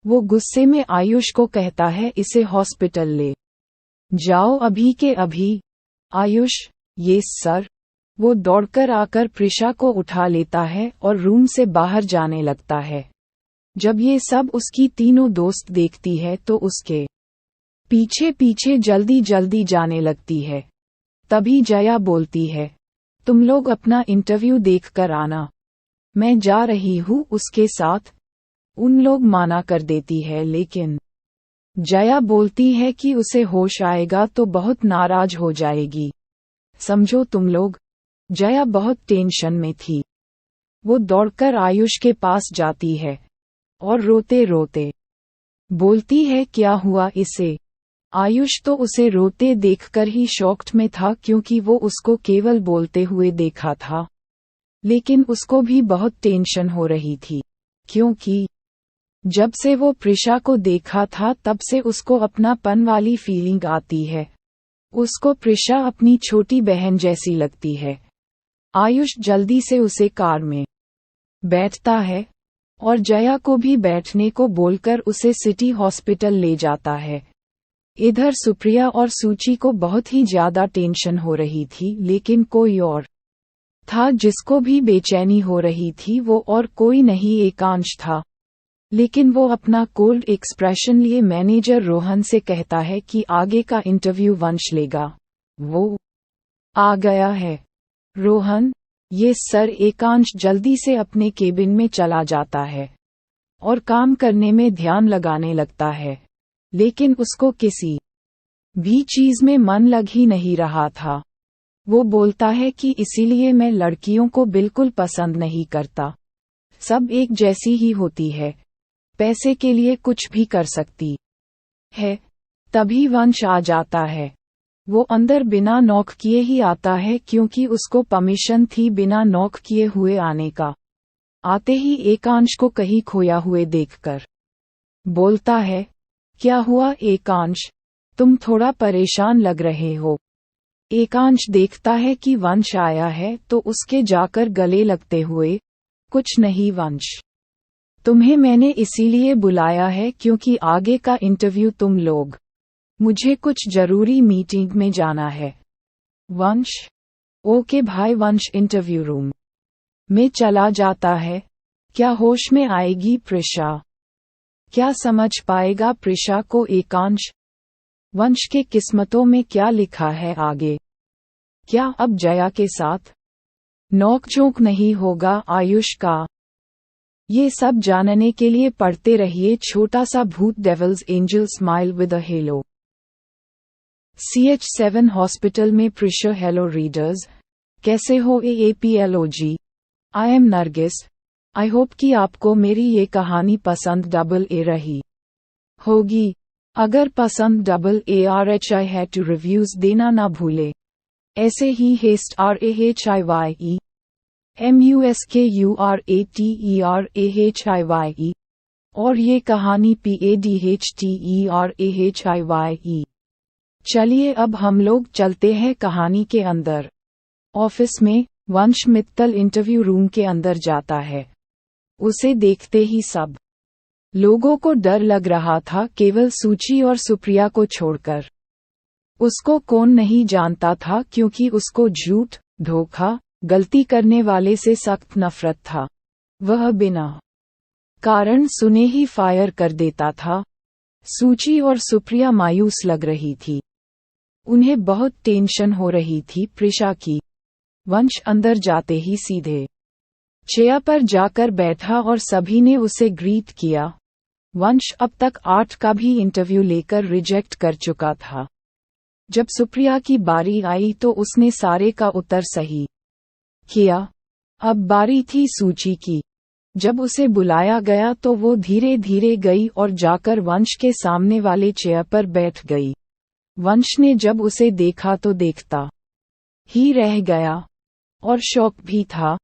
वो गुस्से में आयुष को कहता है, इसे हॉस्पिटल ले जाओ अभी के अभी। आयुष, ये सर। वो दौड़कर आकर प्रिशा को उठा लेता है और रूम से बाहर जाने लगता है। जब ये सब उसकी तीनों दोस्त देखती है तो उसके पीछे पीछे जल्दी जल्दी जाने लगती है। तभी जया बोलती है, तुम लोग अपना इंटरव्यू देख कर आना, मैं जा रही हूँ उसके साथ। उन लोग माना कर देती है, लेकिन जया बोलती है कि उसे होश आएगा तो बहुत नाराज हो जाएगी, समझो तुम लोग। जया बहुत टेंशन में थी। वो दौड़कर आयुष के पास जाती है और रोते रोते बोलती है, क्या हुआ इसे? आयुष तो उसे रोते देखकर ही शॉक्ड में था, क्योंकि वो उसको केवल बोलते हुए देखा था। लेकिन उसको भी बहुत टेंशन हो रही थी, क्योंकि जब से वो प्रिशा को देखा था तब से उसको अपनापन वाली फीलिंग आती है। उसको प्रिशा अपनी छोटी बहन जैसी लगती है। आयुष जल्दी से उसे कार में बैठता है और जया को भी बैठने को बोलकर उसे सिटी हॉस्पिटल ले जाता है। इधर सुप्रिया और सूची को बहुत ही ज्यादा टेंशन हो रही थी, लेकिन कोई और था जिसको भी बेचैनी हो रही थी, वो और कोई नहीं एकांश था। लेकिन वो अपना कोल्ड एक्सप्रेशन लिए मैनेजर रोहन से कहता है कि आगे का इंटरव्यू वंश लेगा। वो आ गया है। रोहन, ये सर। एकांश जल्दी से अपने केबिन में चला जाता है और काम करने में ध्यान लगाने लगता है, लेकिन उसको किसी भी चीज में मन लग ही नहीं रहा था। वो बोलता है कि इसीलिए मैं लड़कियों को बिल्कुल पसंद नहीं करता, सब एक जैसी ही होती है, पैसे के लिए कुछ भी कर सकती है। तभी वंश आ जाता है। वो अंदर बिना नॉक किए ही आता है क्योंकि उसको परमिशन थी बिना नॉक किए हुए आने का। आते ही एकांश को कहीं खोया हुए देखकर बोलता है, क्या हुआ एकांश, तुम थोड़ा परेशान लग रहे हो। एकांश देखता है कि वंश आया है तो उसके जाकर गले लगते हुए, कुछ नहीं वंश, तुम्हें मैंने इसीलिए बुलाया है क्योंकि आगे का इंटरव्यू तुम लोग, मुझे कुछ जरूरी मीटिंग में जाना है। वंश, ओके भाई। वंश इंटरव्यू रूम में चला जाता है। क्या होश में आएगी प्रिशा, क्या समझ पाएगा प्रिशा को एकांश, वंश के किस्मतों में क्या लिखा है आगे, क्या अब जया के साथ नोकझोंक नहीं होगा आयुष का। ये सब जानने के लिए पढ़ते रहिए छोटा सा भूत devils angel smile with a hello. CH7 hospital में प्रिशा। हेलो रीडर्स, कैसे हो AAPLOG, I am Nargis. I hope कि आपको मेरी ये कहानी पसंद AA रही होगी। अगर पसंद ARHI है तो रिव्यूज देना ना भूले। ऐसे ही हेस्ट RAHIYE MUSKURATERAHIYE और ये कहानी PADHTERAHIYE। चलिए अब हम लोग चलते हैं कहानी के अंदर। ऑफिस में वंश मित्तल इंटरव्यू रूम के अंदर जाता है। उसे देखते ही सब लोगों को डर लग रहा था, केवल सूची और सुप्रिया को छोड़कर। उसको कौन नहीं जानता था क्योंकि उसको झूठ, धोखा, गलती करने वाले से सख्त नफरत था। वह बिना कारण सुने ही फायर कर देता था। सूची और सुप्रिया मायूस लग रही थी। उन्हें बहुत टेंशन हो रही थी प्रिशा की। वंश अंदर जाते ही सीधे चेयर पर जाकर बैठा और सभी ने उसे ग्रीट किया। वंश अब तक 8 का भी इंटरव्यू लेकर रिजेक्ट कर चुका था। जब सुप्रिया की बारी आई तो उसने सारे का उत्तर सही किया। अब बारी थी सूची की। जब उसे बुलाया गया तो वो धीरे धीरे गई और जाकर वंश के सामने वाले चेयर पर बैठ गई। वंश ने जब उसे देखा तो देखता ही रह गया और शौक भी था।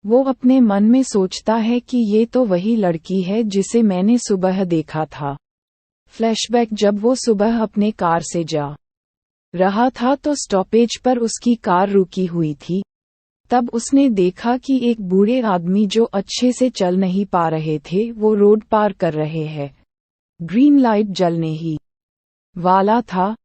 वो अपने मन में सोचता है कि ये तो वही लड़की है जिसे मैंने सुबह देखा था। फ्लैशबैक, जब वो सुबह अपने कार से जा रहा था तो स्टॉपेज पर उसकी कार रुकी हुई थी। तब उसने देखा कि एक बूढ़े आदमी जो अच्छे से चल नहीं पा रहे थे वो रोड पार कर रहे हैं। ग्रीन लाइट जलने ही वाला था।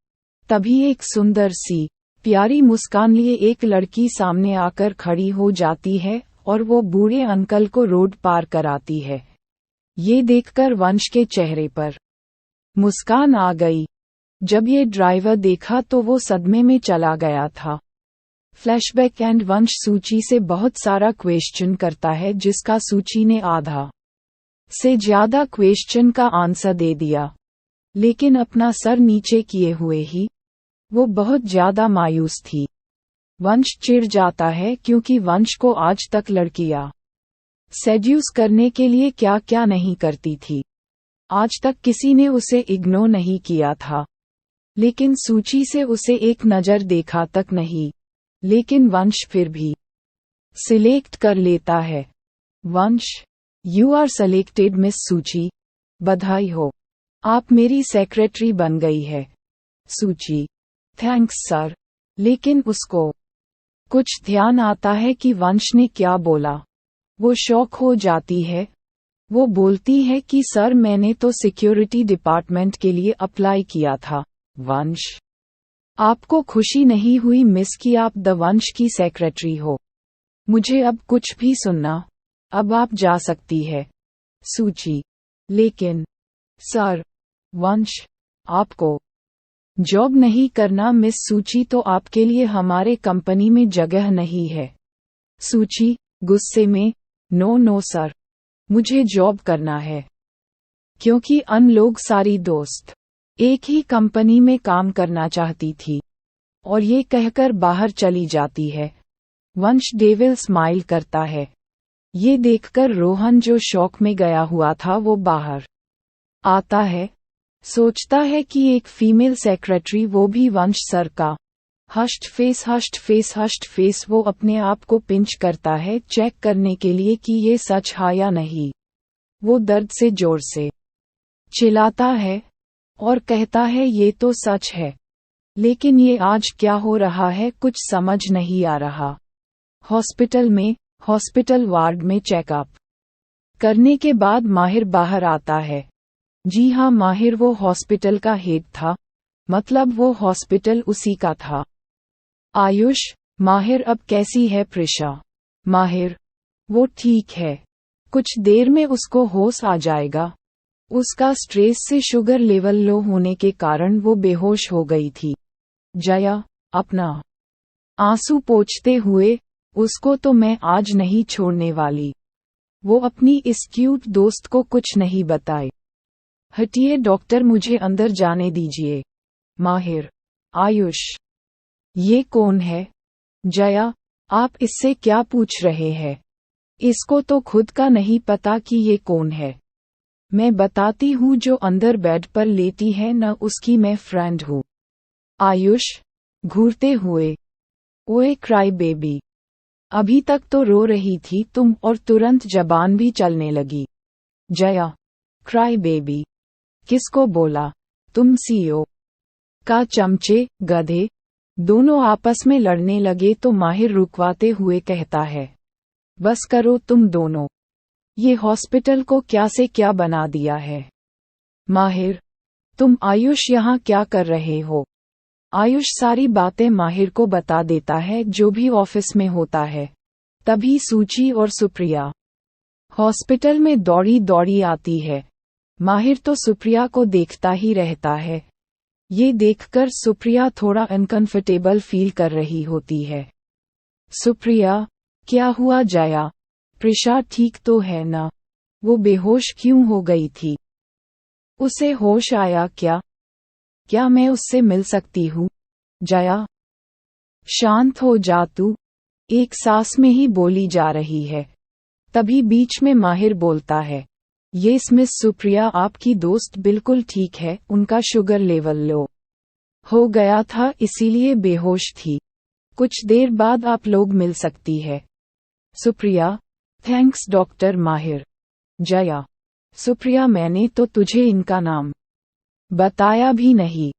तभी एक सुंदर सी प्यारी मुस्कान लिए एक लड़की सामने आकर खड़ी हो जाती है और वो बूढ़े अंकल को रोड पार कराती है। ये देखकर वंश के चेहरे पर मुस्कान आ गई। जब ये ड्राइवर देखा तो वो सदमे में चला गया था। फ्लैशबैक एंड वंश सूची से बहुत सारा क्वेश्चन करता है जिसका सूची ने आधा से ज्यादा क्वेश्चन का आंसर दे दिया, लेकिन अपना सर नीचे किए हुए ही वो बहुत ज्यादा मायूस थी। वंश चिढ़ जाता है क्योंकि वंश को आज तक लड़कियां सेड्यूस करने के लिए क्या क्या नहीं करती थी। आज तक किसी ने उसे इग्नोर नहीं किया था, लेकिन सूची से उसे एक नज़र देखा तक नहीं। लेकिन वंश फिर भी सिलेक्ट कर लेता है। वंश, यू आर सेलेक्टेड मिस सूची, बधाई हो, आप मेरी सेक्रेटरी बन गई है। सूची, थैंक्स सर। लेकिन उसको कुछ ध्यान आता है कि वंश ने क्या बोला। वो शॉक हो जाती है। वो बोलती है कि सर मैंने तो सिक्योरिटी डिपार्टमेंट के लिए अप्लाई किया था। वंश, आपको खुशी नहीं हुई मिस कि आप द वंश की सेक्रेटरी हो। मुझे अब कुछ भी सुनना, अब आप जा सकती है। सूची, लेकिन सर, वंश, आपको जॉब नहीं करना मिस सूची, तो आपके लिए हमारे कंपनी में जगह नहीं है। सूची, गुस्से में, नो नो सर, मुझे जॉब करना है। क्योंकि अन लोग सारी दोस्त एक ही कंपनी में काम करना चाहती थी। और ये कहकर बाहर चली जाती है। वंश डेविल स्माइल करता है। ये देखकर रोहन जो शौक में गया हुआ था वो बाहर आता है। सोचता है कि एक फीमेल सेक्रेटरी, वो भी वंश सर का। Hushed face hushed face hushed face. वो अपने आप को पिंच करता है चेक करने के लिए कि ये सच है या नहीं। वो दर्द से जोर से चिल्लाता है और कहता है ये तो सच है, लेकिन ये आज क्या हो रहा है कुछ समझ नहीं आ रहा। हॉस्पिटल वार्ड में चेकअप करने के बाद माहिर बाहर आता है। जी हाँ, माहिर वो हॉस्पिटल का हेड था, मतलब वो हॉस्पिटल उसी का था। आयुष, माहिर अब कैसी है प्रिशा? माहिर, वो ठीक है, कुछ देर में उसको होश आ जाएगा। उसका स्ट्रेस से शुगर लेवल लो होने के कारण वो बेहोश हो गई थी। जया, अपना आंसू पोंछते हुए, उसको तो मैं आज नहीं छोड़ने वाली। वो अपनी इस क्यूट दोस्त को कुछ नहीं बताए। हटिए डॉक्टर, मुझे अंदर जाने दीजिए। माहिर, आयुष, ये कौन है? जया, आप इससे क्या पूछ रहे हैं? इसको तो खुद का नहीं पता कि ये कौन है। मैं बताती हूँ, जो अंदर बेड पर लेटी है न, उसकी मैं फ्रेंड हूँ। आयुष, घूरते हुए, ओए क्राई बेबी, अभी तक तो रो रही थी तुम, और तुरंत जबान भी चलने लगी। जया, क्राई बेबी किसको बोला? तुम सीईओ का चमचे, गधे। दोनों आपस में लड़ने लगे तो माहिर रुकवाते हुए कहता है, बस करो तुम दोनों, ये हॉस्पिटल को क्या से क्या बना दिया है। माहिर, तुम आयुष यहाँ क्या कर रहे हो? आयुष सारी बातें माहिर को बता देता है, जो भी ऑफिस में होता है। तभी सूची और सुप्रिया हॉस्पिटल में दौड़ी दौड़ी आती है। माहिर तो सुप्रिया को देखता ही रहता है। ये देखकर सुप्रिया थोड़ा अनकंफर्टेबल फील कर रही होती है। सुप्रिया, क्या हुआ जया? प्रिशा ठीक तो है ना? वो बेहोश क्यों हो गई थी? उसे होश आया क्या? क्या मैं उससे मिल सकती हूँ? जया, शांत हो जा तू, एक सांस में ही बोली जा रही है। तभी बीच में माहिर बोलता है, येस मिस सुप्रिया, आपकी दोस्त बिल्कुल ठीक है, उनका शुगर लेवल लो हो गया था, इसीलिए बेहोश थी। कुछ देर बाद आप लोग मिल सकती है। सुप्रिया, थैंक्स डॉक्टर माहिर। जया, सुप्रिया, मैंने तो तुझे इनका नाम बताया भी नहीं।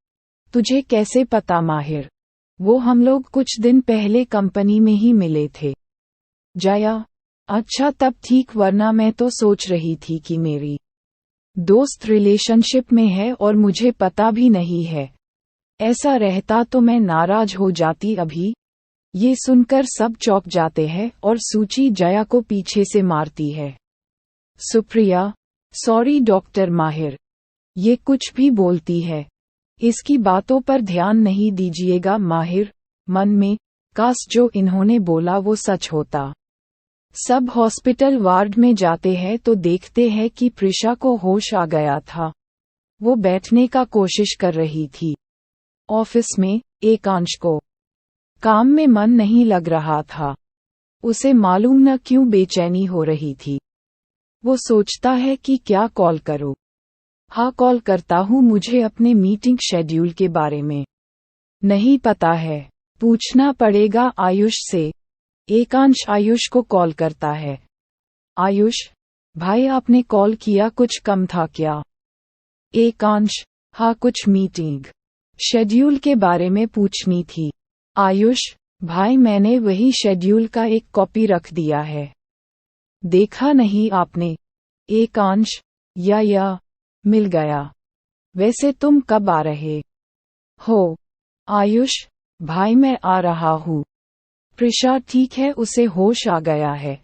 तुझे कैसे पता माहिर? वो हम लोग कुछ दिन पहले कंपनी में ही मिले थे। जया, अच्छा तब ठीक, वरना मैं तो सोच रही थी कि मेरी दोस्त रिलेशनशिप में है और मुझे पता भी नहीं है। ऐसा रहता तो मैं नाराज हो जाती अभी। ये सुनकर सब चौंक जाते हैं और सूची जया को पीछे से मारती है। सुप्रिया, सॉरी डॉक्टर माहिर, ये कुछ भी बोलती है, इसकी बातों पर ध्यान नहीं दीजिएगा। माहिर मन में, काश जो इन्होंने बोला वो सच होता। सब हॉस्पिटल वार्ड में जाते हैं तो देखते हैं कि प्रिशा को होश आ गया था। वो बैठने का कोशिश कर रही थी। ऑफिस में एकांश को काम में मन नहीं लग रहा था। उसे मालूम न क्यों बेचैनी हो रही थी। वो सोचता है कि क्या कॉल करूं। हाँ, कॉल करता हूँ, मुझे अपने मीटिंग शेड्यूल के बारे में नहीं पता है, पूछना पड़ेगा आयुष से। एकांश आयुष को कॉल करता है। आयुष, भाई आपने कॉल किया, कुछ कम था क्या? एकांश, हाँ कुछ मीटिंग शेड्यूल के बारे में पूछनी थी। आयुष, भाई मैंने वही शेड्यूल का एक कॉपी रख दिया है, देखा नहीं आपने? एकांश, या मिल गया। वैसे तुम कब आ रहे हो? आयुष, भाई मैं आ रहा हूँ। प्रिशा ठीक है, उसे होश आ गया है,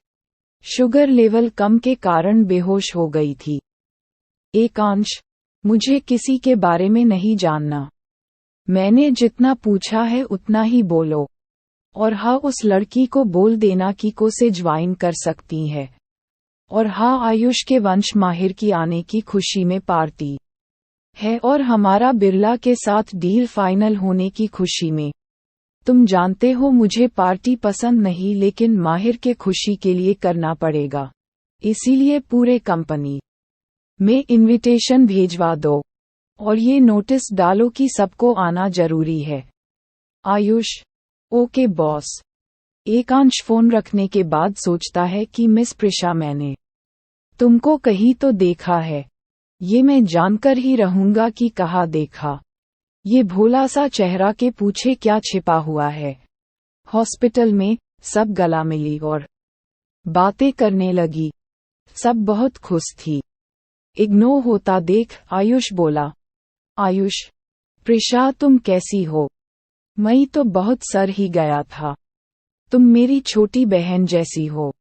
शुगर लेवल कम के कारण बेहोश हो गई थी। एकांश, मुझे किसी के बारे में नहीं जानना, मैंने जितना पूछा है उतना ही बोलो। और हाँ, उस लड़की को बोल देना कि को से ज्वाइन कर सकती है। और हाँ, आयुष के वंश माहिर की आने की खुशी में पार्टी है, और हमारा बिरला के साथ डील फाइनल होने की खुशी में। तुम जानते हो मुझे पार्टी पसंद नहीं, लेकिन माहिर के खुशी के लिए करना पड़ेगा, इसीलिए पूरे कंपनी में इनविटेशन भेजवा दो। और ये नोटिस डालो कि सबको आना जरूरी है। Ayush, okay boss. Ekansh phone रखने के बाद सोचता है कि मिस प्रिशा, मैंने तुमको कहीं तो देखा है। ये मैं जानकर ही रहूंगा कि कहाँ देखा। ये भोला सा चेहरा के पूछे क्या छिपा हुआ है। हॉस्पिटल में सब गला मिली और बातें करने लगी। सब बहुत खुश थी। इग्नोर होता देख आयुष बोला, आयुष, प्रिशा तुम कैसी हो? मैं तो बहुत सर ही गया था। तुम मेरी छोटी बहन जैसी हो।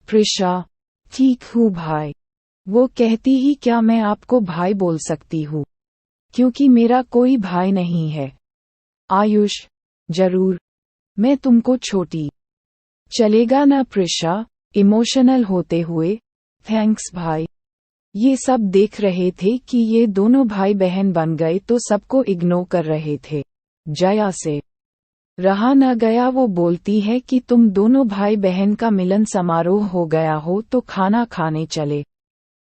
प्रिशा, ठीक हूँ भाई। वो कहती ही क्या मैं आपको भाई बोल सकती हूँ, क्योंकि मेरा कोई भाई नहीं है। आयुष, जरूर, मैं तुमको छोटी चलेगा ना प्रिशा, इमोशनल होते हुए। थैंक्स भाई। ये सब देख रहे थे कि ये दोनों भाई बहन बन गए तो सबको इग्नोर कर रहे थे। जया से रहा न गया, वो बोलती है कि तुम दोनों भाई बहन का मिलन समारोह हो गया हो तो खाना खाने चले।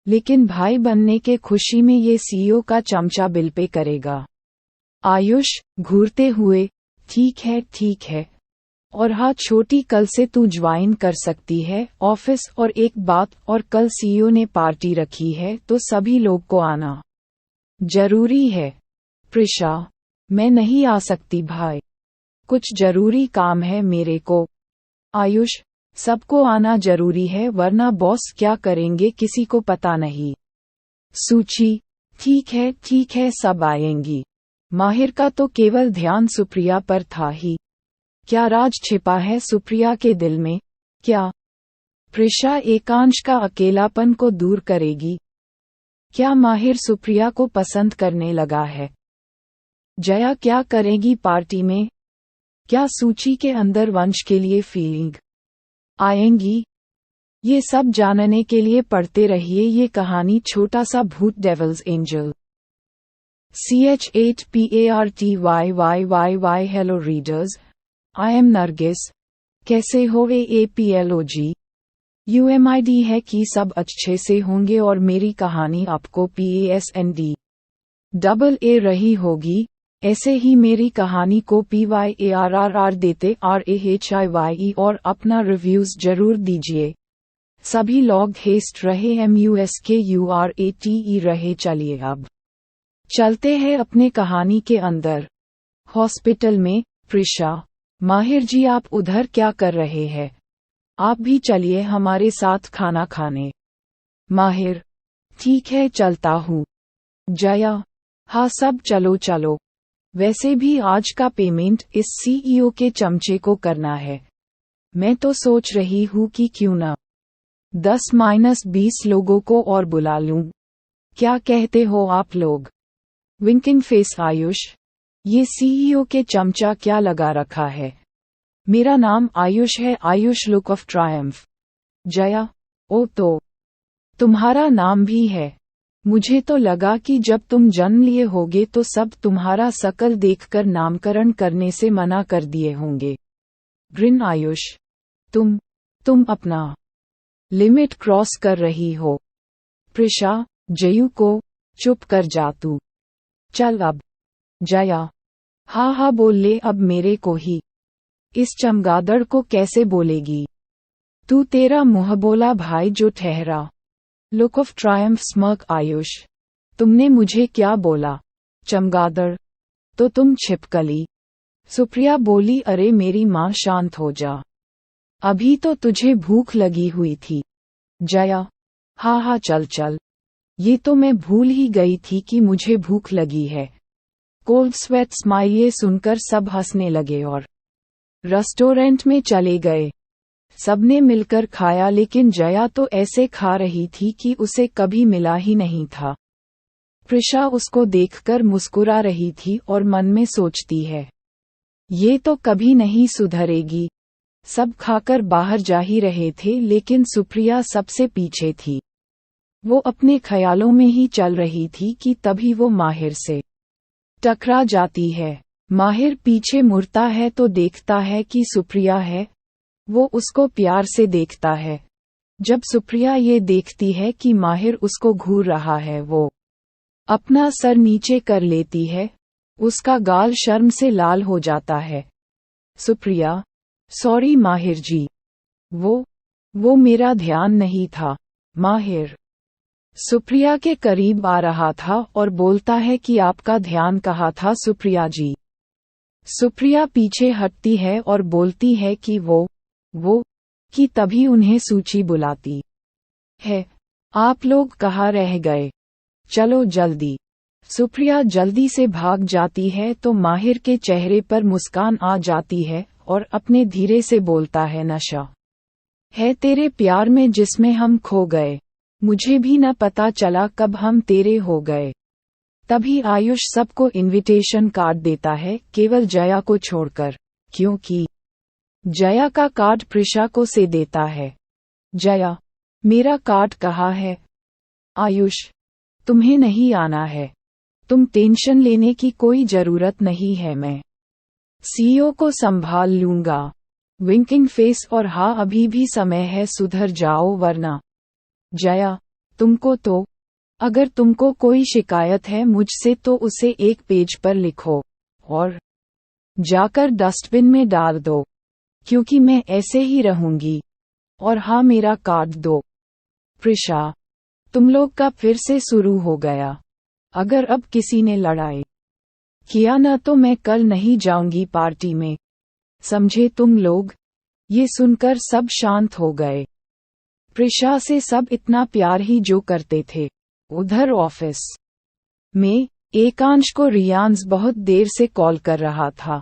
लेकिन भाई बनने के खुशी में ये सीईओ का चमचा बिल पे करेगा। आयुष घूरते हुए, ठीक है। और हाँ छोटी, कल से तू ज्वाइन कर सकती है ऑफिस। और एक बात और, कल सीईओ ने पार्टी रखी है तो सभी लोग को आना जरूरी है। प्रिशा, मैं नहीं आ सकती भाई, कुछ जरूरी काम है मेरे को। आयुष, सबको आना जरूरी है वरना बॉस क्या करेंगे किसी को पता नहीं। सूची, ठीक है सब आएंगी। माहिर का तो केवल ध्यान सुप्रिया पर था ही। क्या राज छिपा है सुप्रिया के दिल में? क्या प्रिशा एकांश का अकेलापन को दूर करेगी? क्या माहिर सुप्रिया को पसंद करने लगा है? जया क्या करेगी पार्टी में? क्या सूची के अंदर वंश के लिए फीलिंग आएंगी? ये सब जानने के लिए पढ़ते रहिए ये कहानी छोटा सा भूत devils angel. CH8PARTYYYY। Hello readers, I am Nargis. कैसे हो AAPLOG? UMID है कि सब अच्छे से होंगे और मेरी कहानी आपको PASND AA रही होगी। ऐसे ही मेरी कहानी को PYARRR देते RAHIYE और अपना रिव्यूज जरूर दीजिए। सभी लोग हेस्ट रहे MUSKURATE रहे। चलिए अब चलते हैं अपने कहानी के अंदर। हॉस्पिटल में प्रिशा, माहिर जी आप उधर क्या कर रहे हैं? आप भी चलिए हमारे साथ खाना खाने। माहिर, ठीक है चलता हूँ। जया, हाँ सब चलो। वैसे भी आज का पेमेंट इस सीईओ के चमचे को करना है। मैं तो सोच रही हूँ कि क्यों न 10-20 लोगों को और बुला लूं। क्या कहते हो आप लोग? विंकिंग फेस आयुष, ये सीईओ के चमचा क्या लगा रखा है? मेरा नाम आयुष है, Ayush look of triumph. Jaya, ओ तो तुम्हारा नाम भी है। मुझे तो लगा कि जब तुम जन्म लिए होगे तो सब तुम्हारा शकल देखकर नामकरण करने से मना कर दिए होंगे। ग्रिन आयुष, तुम अपना लिमिट क्रॉस कर रही हो। प्रिशा, जयू को चुप कर जा तू। चल अब। जया, हाँ बोल ले अब मेरे को ही। इस चमगादड़ को कैसे बोलेगी तू? तेरा मुँह बोला भाई जो ठहरा। Look of Triumph smirk Ayush, तुमने मुझे क्या बोला? चमगादड़, तो तुम छिपकली। सुप्रिया बोली, अरे मेरी माँ शांत हो जा, अभी तो तुझे भूख लगी हुई थी। जया, हाँ चल। ये तो मैं भूल ही गई थी कि मुझे भूख लगी है। Cold sweat smile. ये सुनकर सब हंसने लगे और रेस्टोरेंट में चले गए। सबने मिलकर खाया, लेकिन जया तो ऐसे खा रही थी कि उसे कभी मिला ही नहीं था। प्रिशा उसको देखकर मुस्कुरा रही थी और मन में सोचती है, ये तो कभी नहीं सुधरेगी। सब खाकर बाहर जा ही रहे थे, लेकिन सुप्रिया सबसे पीछे थी। वो अपने ख्यालों में ही चल रही थी कि तभी वो माहिर से टकरा जाती है। माहिर पीछे मुड़ता है तो देखता है कि सुप्रिया है। वो उसको प्यार से देखता है। जब सुप्रिया ये देखती है कि माहिर उसको घूर रहा है, वो अपना सर नीचे कर लेती है, उसका गाल शर्म से लाल हो जाता है। सुप्रिया, सॉरी माहिर जी, वो मेरा ध्यान नहीं था। माहिर सुप्रिया के करीब आ रहा था और बोलता है कि आपका ध्यान कहाँ था सुप्रिया जी। सुप्रिया पीछे हटती है और बोलती है कि वो कि तभी उन्हें सूची बुलाती है। आप लोग कहाँ रह गए? चलो जल्दी। सुप्रिया जल्दी से भाग जाती है तो माहिर के चेहरे पर मुस्कान आ जाती है और अपने धीरे से बोलता है, नशा है तेरे प्यार में जिसमें हम खो गए, मुझे भी न पता चला कब हम तेरे हो गए। तभी आयुष सबको इनविटेशन कार्ड देता है, केवल जया को छोड़कर, क्योंकि जया का कार्ड प्रिशा को से देता है। जया, मेरा कार्ड कहाँ है? आयुष, तुम्हें नहीं आना है, तुम टेंशन लेने की कोई जरूरत नहीं है, मैं सीईओ को संभाल लूंगा। विंकिंग फेस और हाँ अभी भी समय है, सुधर जाओ वरना। जया, अगर तुमको कोई शिकायत है मुझसे तो उसे एक पेज पर लिखो और जाकर डस्टबिन में डाल दो, क्योंकि मैं ऐसे ही रहूंगी। और हाँ मेरा कार्ड दो। प्रिशा, तुम लोग का फिर से शुरू हो गया। अगर अब किसी ने लड़ाई किया न तो मैं कल नहीं जाऊंगी पार्टी में, समझे तुम लोग? ये सुनकर सब शांत हो गए। प्रिशा से सब इतना प्यार ही जो करते थे। उधर ऑफिस में एकांश को रियांश बहुत देर से कॉल कर रहा था।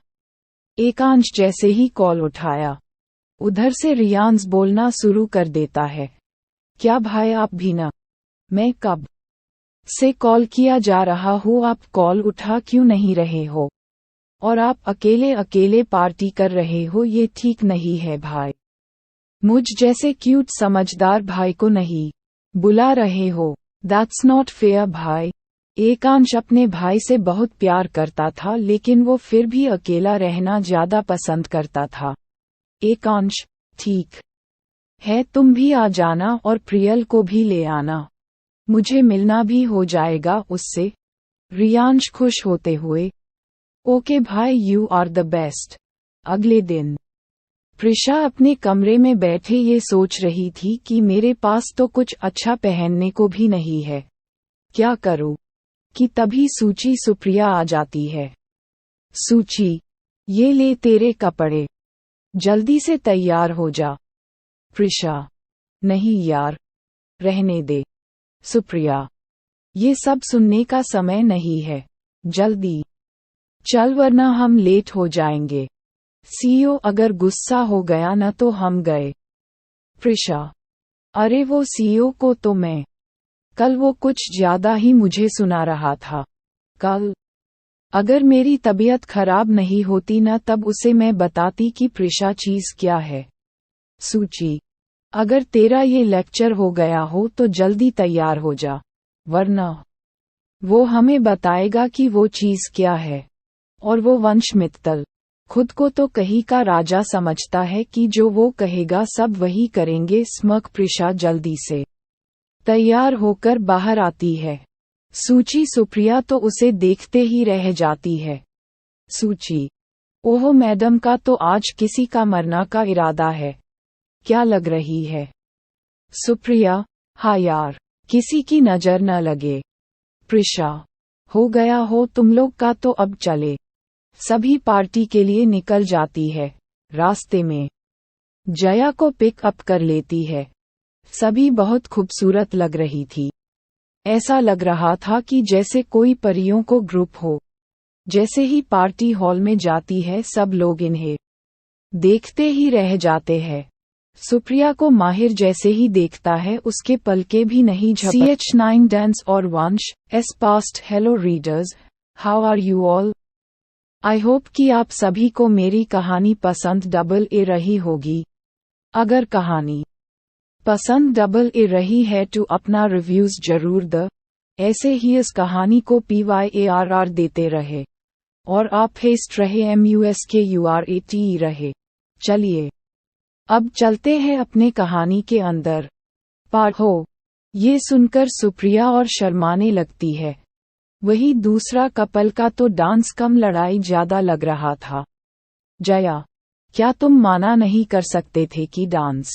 एकांश जैसे ही कॉल उठाया, उधर से रियांश बोलना शुरू कर देता है, क्या भाई आप भी न? मैं कब से कॉल किया जा रहा हूँ, आप कॉल उठा क्यों नहीं रहे हो? और आप अकेले अकेले पार्टी कर रहे हो, ये ठीक नहीं है भाई। मुझ जैसे क्यूट समझदार भाई को नहीं बुला रहे हो, दैट्स नॉट फेयर भाई। एकांश अपने भाई से बहुत प्यार करता था, लेकिन वो फिर भी अकेला रहना ज्यादा पसंद करता था। एकांश, ठीक है, तुम भी आ जाना और प्रियल को भी ले आना, मुझे मिलना भी हो जाएगा उससे। रियांश खुश होते हुए, ओके भाई, यू आर द बेस्ट। अगले दिन प्रिशा अपने कमरे में बैठे ये सोच रही थी कि मेरे पास तो कुछ अच्छा पहनने को भी नहीं है, क्या करूं? कि तभी सूची सुप्रिया आ जाती है। सूची, ये ले तेरे कपड़े, जल्दी से तैयार हो जा। प्रिशा, नहीं यार, रहने दे। सुप्रिया, ये सब सुनने का समय नहीं है, जल्दी चल वरना हम लेट हो जाएंगे। सीईओ अगर गुस्सा हो गया न तो हम गए। प्रिशा, अरे वो सीईओ को तो मैं कल वो कुछ ज्यादा ही मुझे सुना रहा था। कल अगर मेरी तबीयत खराब नहीं होती न तब उसे मैं बताती कि प्रिशा चीज क्या है। सूची, अगर तेरा ये लेक्चर हो गया हो तो जल्दी तैयार हो जा, वरना वो हमें बताएगा कि वो चीज क्या है। और वो वंश मित्तल खुद को तो कहीं का राजा समझता है कि जो वो कहेगा सब वही करेंगे। स्मक प्रिशा जल्दी से तैयार होकर बाहर आती है। सूची सुप्रिया तो उसे देखते ही रह जाती है। सूची, ओहो मैडम का तो आज किसी का मरना का इरादा है, क्या लग रही है? सुप्रिया, हाँ यार, किसी की नजर न लगे। प्रिशा, हो गया हो तुम लोग का तो अब चले। सभी पार्टी के लिए निकल जाती है। रास्ते में जया को पिक अप कर लेती है। सभी बहुत खूबसूरत लग रही थी। ऐसा लग रहा था कि जैसे कोई परियों को ग्रुप हो। जैसे ही पार्टी हॉल में जाती है सब लोग इन्हें देखते ही रह जाते हैं। सुप्रिया को माहिर जैसे ही देखता है उसके पलके भी नहीं झपकते। CH9 डांस और वंश एस past. Hello readers, how are you all? I hope कि आप सभी को मेरी कहानी पसंद डबल ए रही होगी। अगर कहानी पसंद डबल ए रही है तो अपना रिव्यूज जरूर द। ऐसे ही इस कहानी को PYARR देते रहे और आप फेस्ट रहे MUSKURATE रहे। चलिए अब चलते हैं अपने कहानी के अंदर। पढ़ो। ये सुनकर सुप्रिया और शर्माने लगती है। वही दूसरा कपल का तो डांस कम लड़ाई ज्यादा लग रहा था। जया, क्या तुम माना नहीं कर सकते थे कि डांस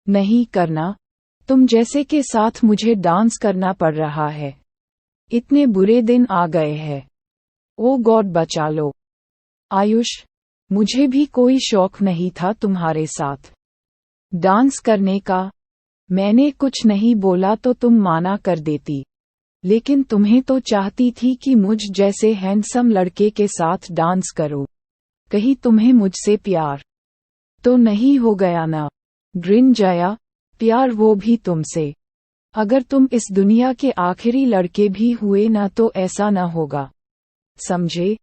नहीं करना? तुम जैसे के साथ मुझे डांस करना पड़ रहा है। इतने बुरे दिन आ गए हैं। ओ गॉड बचा लो। आयुष, मुझे भी कोई शौक नहीं था तुम्हारे साथ डांस करने का। मैंने कुछ नहीं बोला तो तुम माना कर देती, लेकिन तुम्हें तो चाहती थी कि मुझ जैसे हैंडसम लड़के के साथ डांस करो। कहीं तुम्हें मुझसे प्यार तो नहीं हो गया ना? ग्रिन जया, प्यार वो भी तुमसे। अगर तुम इस दुनिया के आखिरी लड़के भी हुए ना तो ऐसा न होगा, समझे?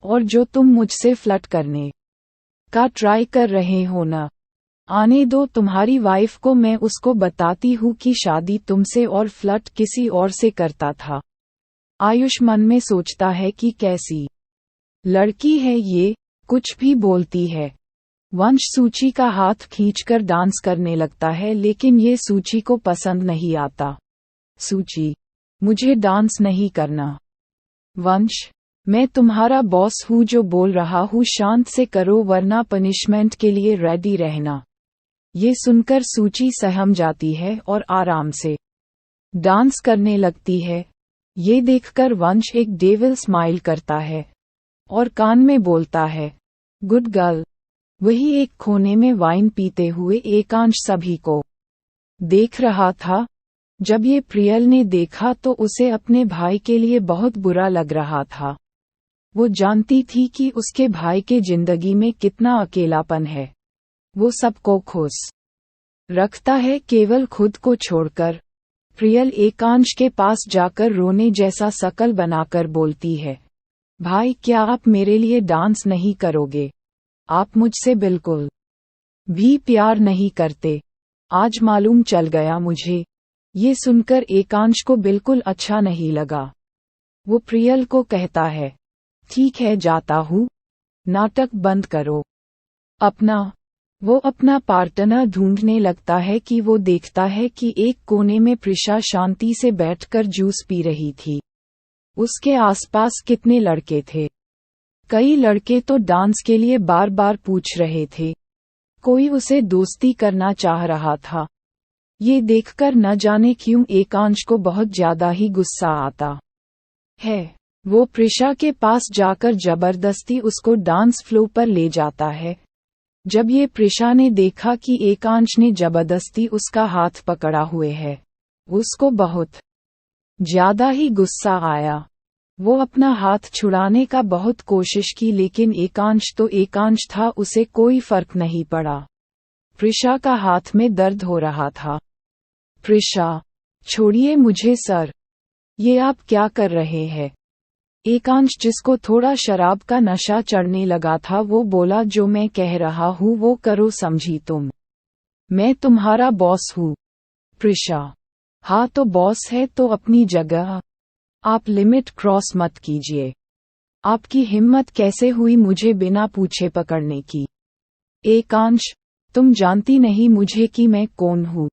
और जो तुम मुझसे फ्लर्ट करने का ट्राई कर रहे हो ना, आने दो तुम्हारी वाइफ को, मैं उसको बताती हूँ कि शादी तुमसे और फ्लर्ट किसी और से करता था। आयुष मन में सोचता है कि कैसी लड़की है ये, कुछ भी बोलती है। वंश सूची का हाथ खींचकर डांस करने लगता है, लेकिन ये सूची को पसंद नहीं आता। सूची, मुझे डांस नहीं करना। वंश, मैं तुम्हारा बॉस हूँ जो बोल रहा हूँ शांत से करो वरना पनिशमेंट के लिए रेडी रहना। ये सुनकर सूची सहम जाती है और आराम से डांस करने लगती है। ये देखकर वंश एक डेविल स्माइल करता है और कान में बोलता है, गुड गर्ल। वही एक कोने में वाइन पीते हुए एकांश सभी को देख रहा था। जब ये प्रियल ने देखा तो उसे अपने भाई के लिए बहुत बुरा लग रहा था। वो जानती थी कि उसके भाई के जिंदगी में कितना अकेलापन है। वो सबको खुश रखता है केवल खुद को छोड़कर। प्रियल एकांश के पास जाकर रोने जैसा शकल बनाकर बोलती है, भाई क्या आप मेरे लिए डांस नहीं करोगे? आप मुझसे बिल्कुल भी प्यार नहीं करते। आज मालूम चल गया मुझे। ये सुनकर एकांश को बिल्कुल अच्छा नहीं लगा। वो प्रियल को कहता है, ठीक है जाता हूँ, नाटक बंद करो वो अपना पार्टनर ढूंढने लगता है कि वो देखता है कि एक कोने में प्रिशा शांति से बैठकर जूस पी रही थी। उसके आसपास कितने लड़के थे। कई लड़के तो डांस के लिए बार बार पूछ रहे थे। कोई उसे दोस्ती करना चाह रहा था। ये देखकर न जाने क्यों एकांश को बहुत ज्यादा ही गुस्सा आता है। वो प्रिशा के पास जाकर जबरदस्ती उसको डांस फ्लोर पर ले जाता है। जब ये प्रिशा ने देखा कि एकांश ने जबरदस्ती उसका हाथ पकड़ा हुए है, उसको बहुत ज्यादा ही गुस्सा आया। वो अपना हाथ छुड़ाने का बहुत कोशिश की, लेकिन एकांश था, उसे कोई फर्क नहीं पड़ा। प्रिशा का हाथ में दर्द हो रहा था। प्रिशा, छोड़िए मुझे सर, ये आप क्या कर रहे हैं? एकांश, जिसको थोड़ा शराब का नशा चढ़ने लगा था, वो बोला, जो मैं कह रहा हूँ वो करो, समझी तुम? मैं तुम्हारा बॉस हूँ। प्रिशा, हाँ तो बॉस है तो अपनी जगह। आप लिमिट क्रॉस मत कीजिए। आपकी हिम्मत कैसे हुई मुझे बिना पूछे पकड़ने की? एकांश, तुम जानती नहीं मुझे कि मैं कौन हूँ।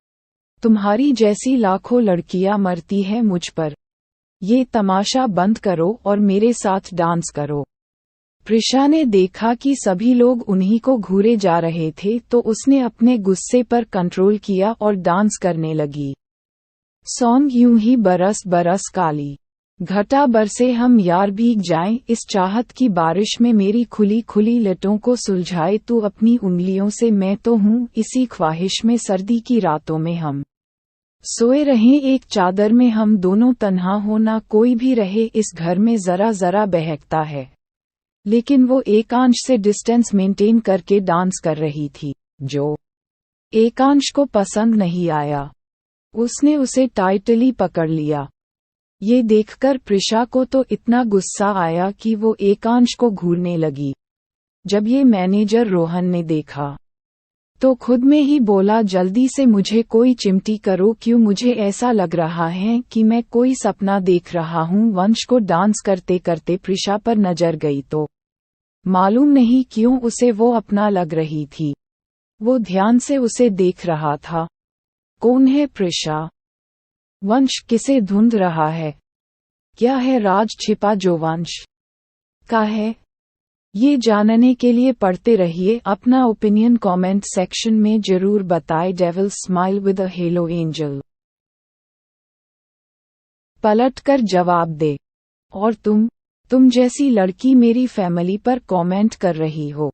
तुम्हारी जैसी लाखों लड़कियां मरती हैं मुझ पर। ये तमाशा बंद करो और मेरे साथ डांस करो। प्रिशा ने देखा कि सभी लोग उन्हीं को घूरे जा रहे थे, तो उसने अपने गुस्से पर कंट्रोल किया और डांस करने लगी। सॉन्ग यूं ही बरस बरस काली घटा बरसे हम यार भीग जाएं, इस चाहत की बारिश में मेरी खुली खुली लटों को सुलझाए तू अपनी उंगलियों से, मैं तो हूँ इसी ख्वाहिश में, सर्दी की रातों में हम सोए रहें एक चादर में, हम दोनों तन्हा हो ना कोई भी रहे इस घर में। जरा जरा बहकता है, लेकिन वो एकांश से डिस्टेंस मेंटेन करके डांस कर रही थी, जो एकांश को पसंद नहीं आया। उसने उसे टाइटली पकड़ लिया। ये देखकर प्रिशा को तो इतना गुस्सा आया कि वो एकांश को घूरने लगी। जब ये मैनेजर रोहन ने देखा तो खुद में ही बोला, जल्दी से मुझे कोई चिमटी करो, क्यों मुझे ऐसा लग रहा है कि मैं कोई सपना देख रहा हूँ। वंश को डांस करते करते प्रिशा पर नजर गई तो मालूम नहीं क्यों उसे वो अपना लग रही थी। वो ध्यान से उसे देख रहा था। कौन है प्रिशा? वंश किसे ढूंढ रहा है? क्या है राज छिपा जो वंश का है? ये जानने के लिए पढ़ते रहिए। अपना ओपिनियन कमेंट सेक्शन में जरूर बताएं। Devil smile with a halo angel. पलट कर जवाब दे। और तुम जैसी लड़की मेरी फैमिली पर कमेंट कर रही हो।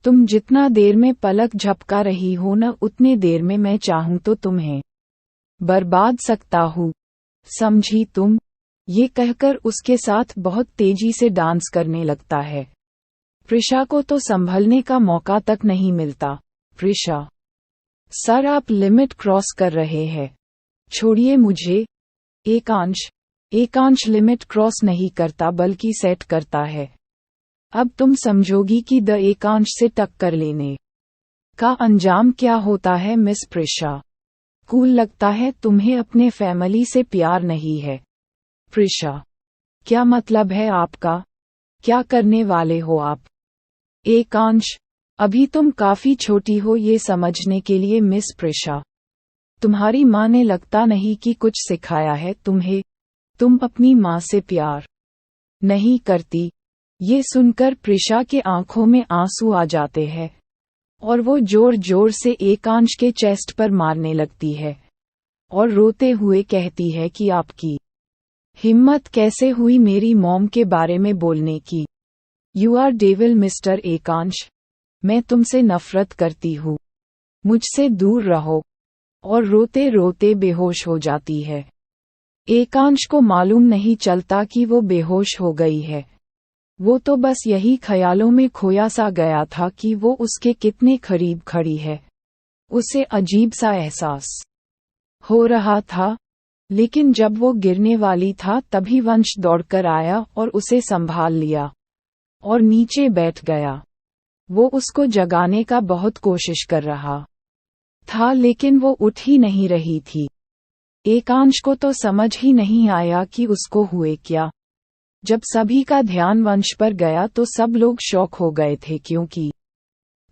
तुम जितना देर में पलक झपका रही हो न, उतने देर में मैं चाहूं तो तुम्हें बर्बाद सकता हूँ। समझी तुम? ये कहकर उसके साथ बहुत तेजी से डांस करने लगता है। प्रिशा को तो संभलने का मौका तक नहीं मिलता। प्रिशा, सर आप लिमिट क्रॉस कर रहे हैं। छोड़िए मुझे। एकांश लिमिट क्रॉस नहीं करता बल्कि सेट करता है। अब तुम समझोगी कि द एकांश से टक्कर लेने का अंजाम क्या होता है। मिस प्रिशा, कूल लगता है तुम्हें अपने फैमिली से प्यार नहीं है। प्रिशा, क्या मतलब है आपका? क्या करने वाले हो आप? एकांश, अभी तुम काफी छोटी हो ये समझने के लिए। मिस प्रिशा, तुम्हारी माँ ने लगता नहीं कि कुछ सिखाया है तुम्हें। तुम अपनी माँ से प्यार नहीं करती। ये सुनकर प्रिशा के आंखों में आंसू आ जाते हैं और वो जोर जोर से एकांश के चेस्ट पर मारने लगती है और रोते हुए कहती है कि आपकी हिम्मत कैसे हुई मेरी मॉम के बारे में बोलने की? यू आर डेविल मिस्टर एकांश। मैं तुमसे नफरत करती हूँ। मुझसे दूर रहो। और रोते रोते बेहोश हो जाती है। एकांश को मालूम नहीं चलता कि वो बेहोश हो गई है। वो तो बस यही ख्यालों में खोया सा गया था कि वो उसके कितने करीब खड़ी है। उसे अजीब सा एहसास हो रहा था। लेकिन जब वो गिरने वाली था तभी वंश दौड़कर आया और उसे संभाल लिया और नीचे बैठ गया। वो उसको जगाने का बहुत कोशिश कर रहा था लेकिन वो उठ ही नहीं रही थी। एकांश को तो समझ ही नहीं आया कि उसको हुए क्या। जब सभी का ध्यान वंश पर गया तो सब लोग शॉक हो गए थे, क्योंकि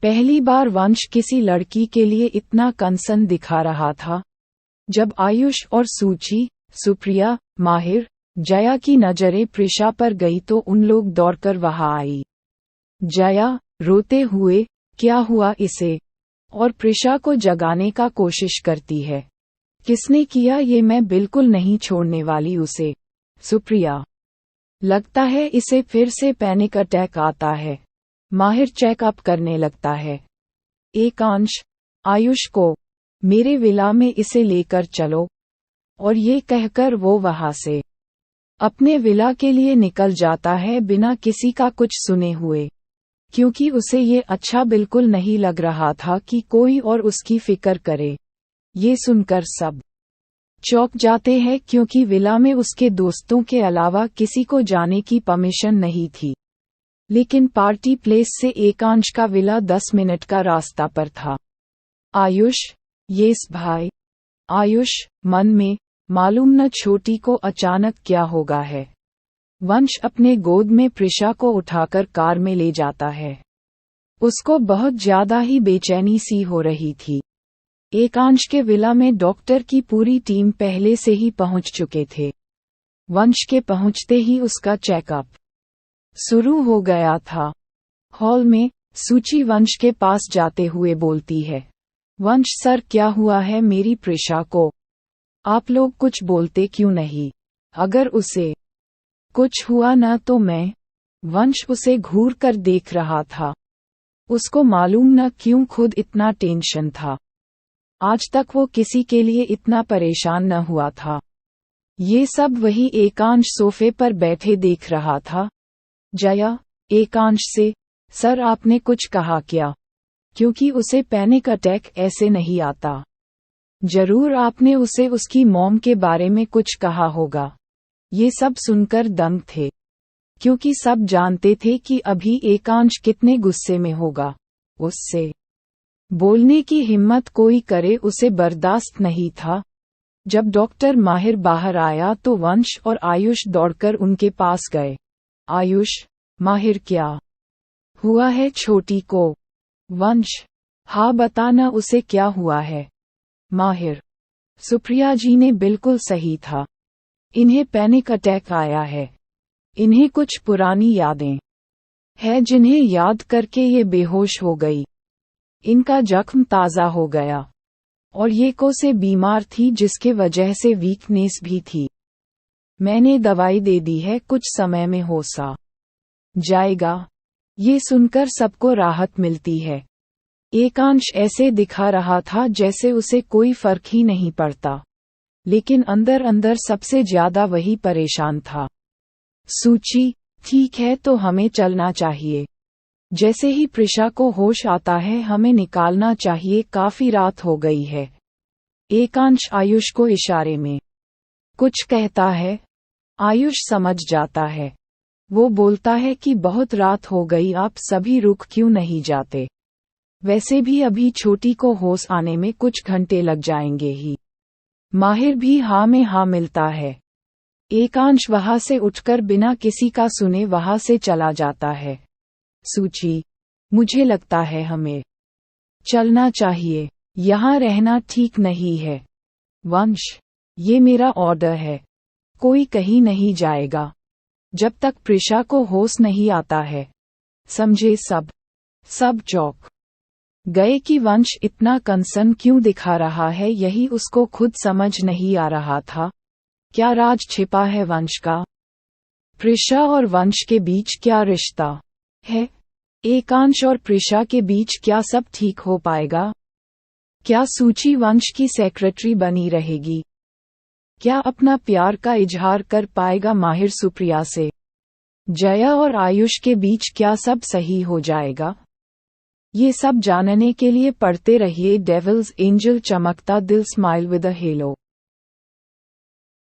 पहली बार वंश किसी लड़की के लिए इतना कंसर्न दिखा रहा था। जब आयुष और सूची, सुप्रिया, माहिर, जया की नजरें प्रिशा पर गई तो उन लोग दौड़कर वहां आई। जया रोते हुए, क्या हुआ इसे? और प्रिशा को जगाने का कोशिश करती है। किसने किया ये? मैं बिल्कुल नहीं छोड़ने वाली उसे। सुप्रिया, लगता है इसे फिर से पैनिक अटैक आता है। माहिर चेकअप करने लगता है। एकांश, आयुष को मेरे विला में इसे लेकर चलो। और ये कहकर वो वहां से अपने विला के लिए निकल जाता है बिना किसी का कुछ सुने हुए, क्योंकि उसे ये अच्छा बिल्कुल नहीं लग रहा था कि कोई और उसकी फिक्र करे। ये सुनकर सब चौंक जाते हैं क्योंकि विला में उसके दोस्तों के अलावा किसी को जाने की परमिशन नहीं थी। लेकिन पार्टी प्लेस से एकांश का विला 10 मिनट का रास्ता पर था। आयुष, येस भाई। आयुष मन में, मालूम न छोटी को अचानक क्या होगा है। वंश अपने गोद में प्रिशा को उठाकर कार में ले जाता है। उसको बहुत ज्यादा ही बेचैनी सी हो रही थी। एकांश के विला में डॉक्टर की पूरी टीम पहले से ही पहुंच चुके थे। वंश के पहुंचते ही उसका चेकअप शुरू हो गया था। हॉल में सूची वंश के पास जाते हुए बोलती है, वंश सर क्या हुआ है मेरी प्रिशा को? आप लोग कुछ बोलते क्यों नहीं? अगर उसे कुछ हुआ न तो मैं। वंश उसे घूर कर देख रहा था। उसको मालूम न क्यों खुद इतना टेंशन था। आज तक वो किसी के लिए इतना परेशान न हुआ था। ये सब वही एकांश सोफे पर बैठे देख रहा था। जया एकांश से, सर आपने कुछ कहा क्या? क्योंकि उसे पैनिक अटैक ऐसे नहीं आता। जरूर आपने उसे उसकी मॉम के बारे में कुछ कहा होगा। ये सब सुनकर दंग थे, क्योंकि सब जानते थे कि अभी एकांश कितने गुस्से में होगा। उससे बोलने की हिम्मत कोई करे उसे बर्दाश्त नहीं था। जब डॉक्टर माहिर बाहर आया तो वंश और आयुष दौड़कर उनके पास गए। आयुष, माहिर क्या हुआ है छोटी को? वंश, हाँ बताना उसे क्या हुआ है। माहिर, सुप्रिया जी ने बिल्कुल सही था। इन्हें पैनिक अटैक आया है। इन्हें कुछ पुरानी यादें है जिन्हें याद करके ये बेहोश हो गई। इनका जख्म ताज़ा हो गया और ये को से बीमार थी जिसके वजह से वीकनेस भी थी। मैंने दवाई दे दी है, कुछ समय में होश आ जाएगा। ये सुनकर सबको राहत मिलती है। एकांश ऐसे दिखा रहा था जैसे उसे कोई फर्क ही नहीं पड़ता, लेकिन अंदर अंदर सबसे ज्यादा वही परेशान था। सूची, ठीक है तो हमें चलना चाहिए। जैसे ही प्रिशा को होश आता है हमें निकालना चाहिए, काफी रात हो गई है। एकांश आयुष को इशारे में कुछ कहता है। आयुष समझ जाता है। वो बोलता है कि बहुत रात हो गई, आप सभी रुक क्यों नहीं जाते? वैसे भी अभी छोटी को होश आने में कुछ घंटे लग जाएंगे ही। माहिर भी हाँ में हाँ मिलता है। एकांश वहां से उठकर बिना किसी का सुने वहां से चला जाता है। सूची, मुझे लगता है हमें चलना चाहिए, यहाँ रहना ठीक नहीं है। वंश, ये मेरा ऑर्डर है, कोई कहीं नहीं जाएगा जब तक प्रिशा को होश नहीं आता है। समझे सब चौंक गए कि वंश इतना कंसर्न क्यों दिखा रहा है, यही उसको खुद समझ नहीं आ रहा था। क्या राज छिपा है वंश का? प्रिशा और वंश के बीच क्या रिश्ता है? एकांश और प्रिशा के बीच क्या सब ठीक हो पाएगा? क्या सूची वंश की सेक्रेटरी बनी रहेगी? क्या अपना प्यार का इजहार कर पाएगा माहिर सुप्रिया से? जया और आयुष के बीच क्या सब सही हो जाएगा? ये सब जानने के लिए पढ़ते रहिए डेविल्स एंजल, चमकता दिल, स्माइल विद अ हेलो।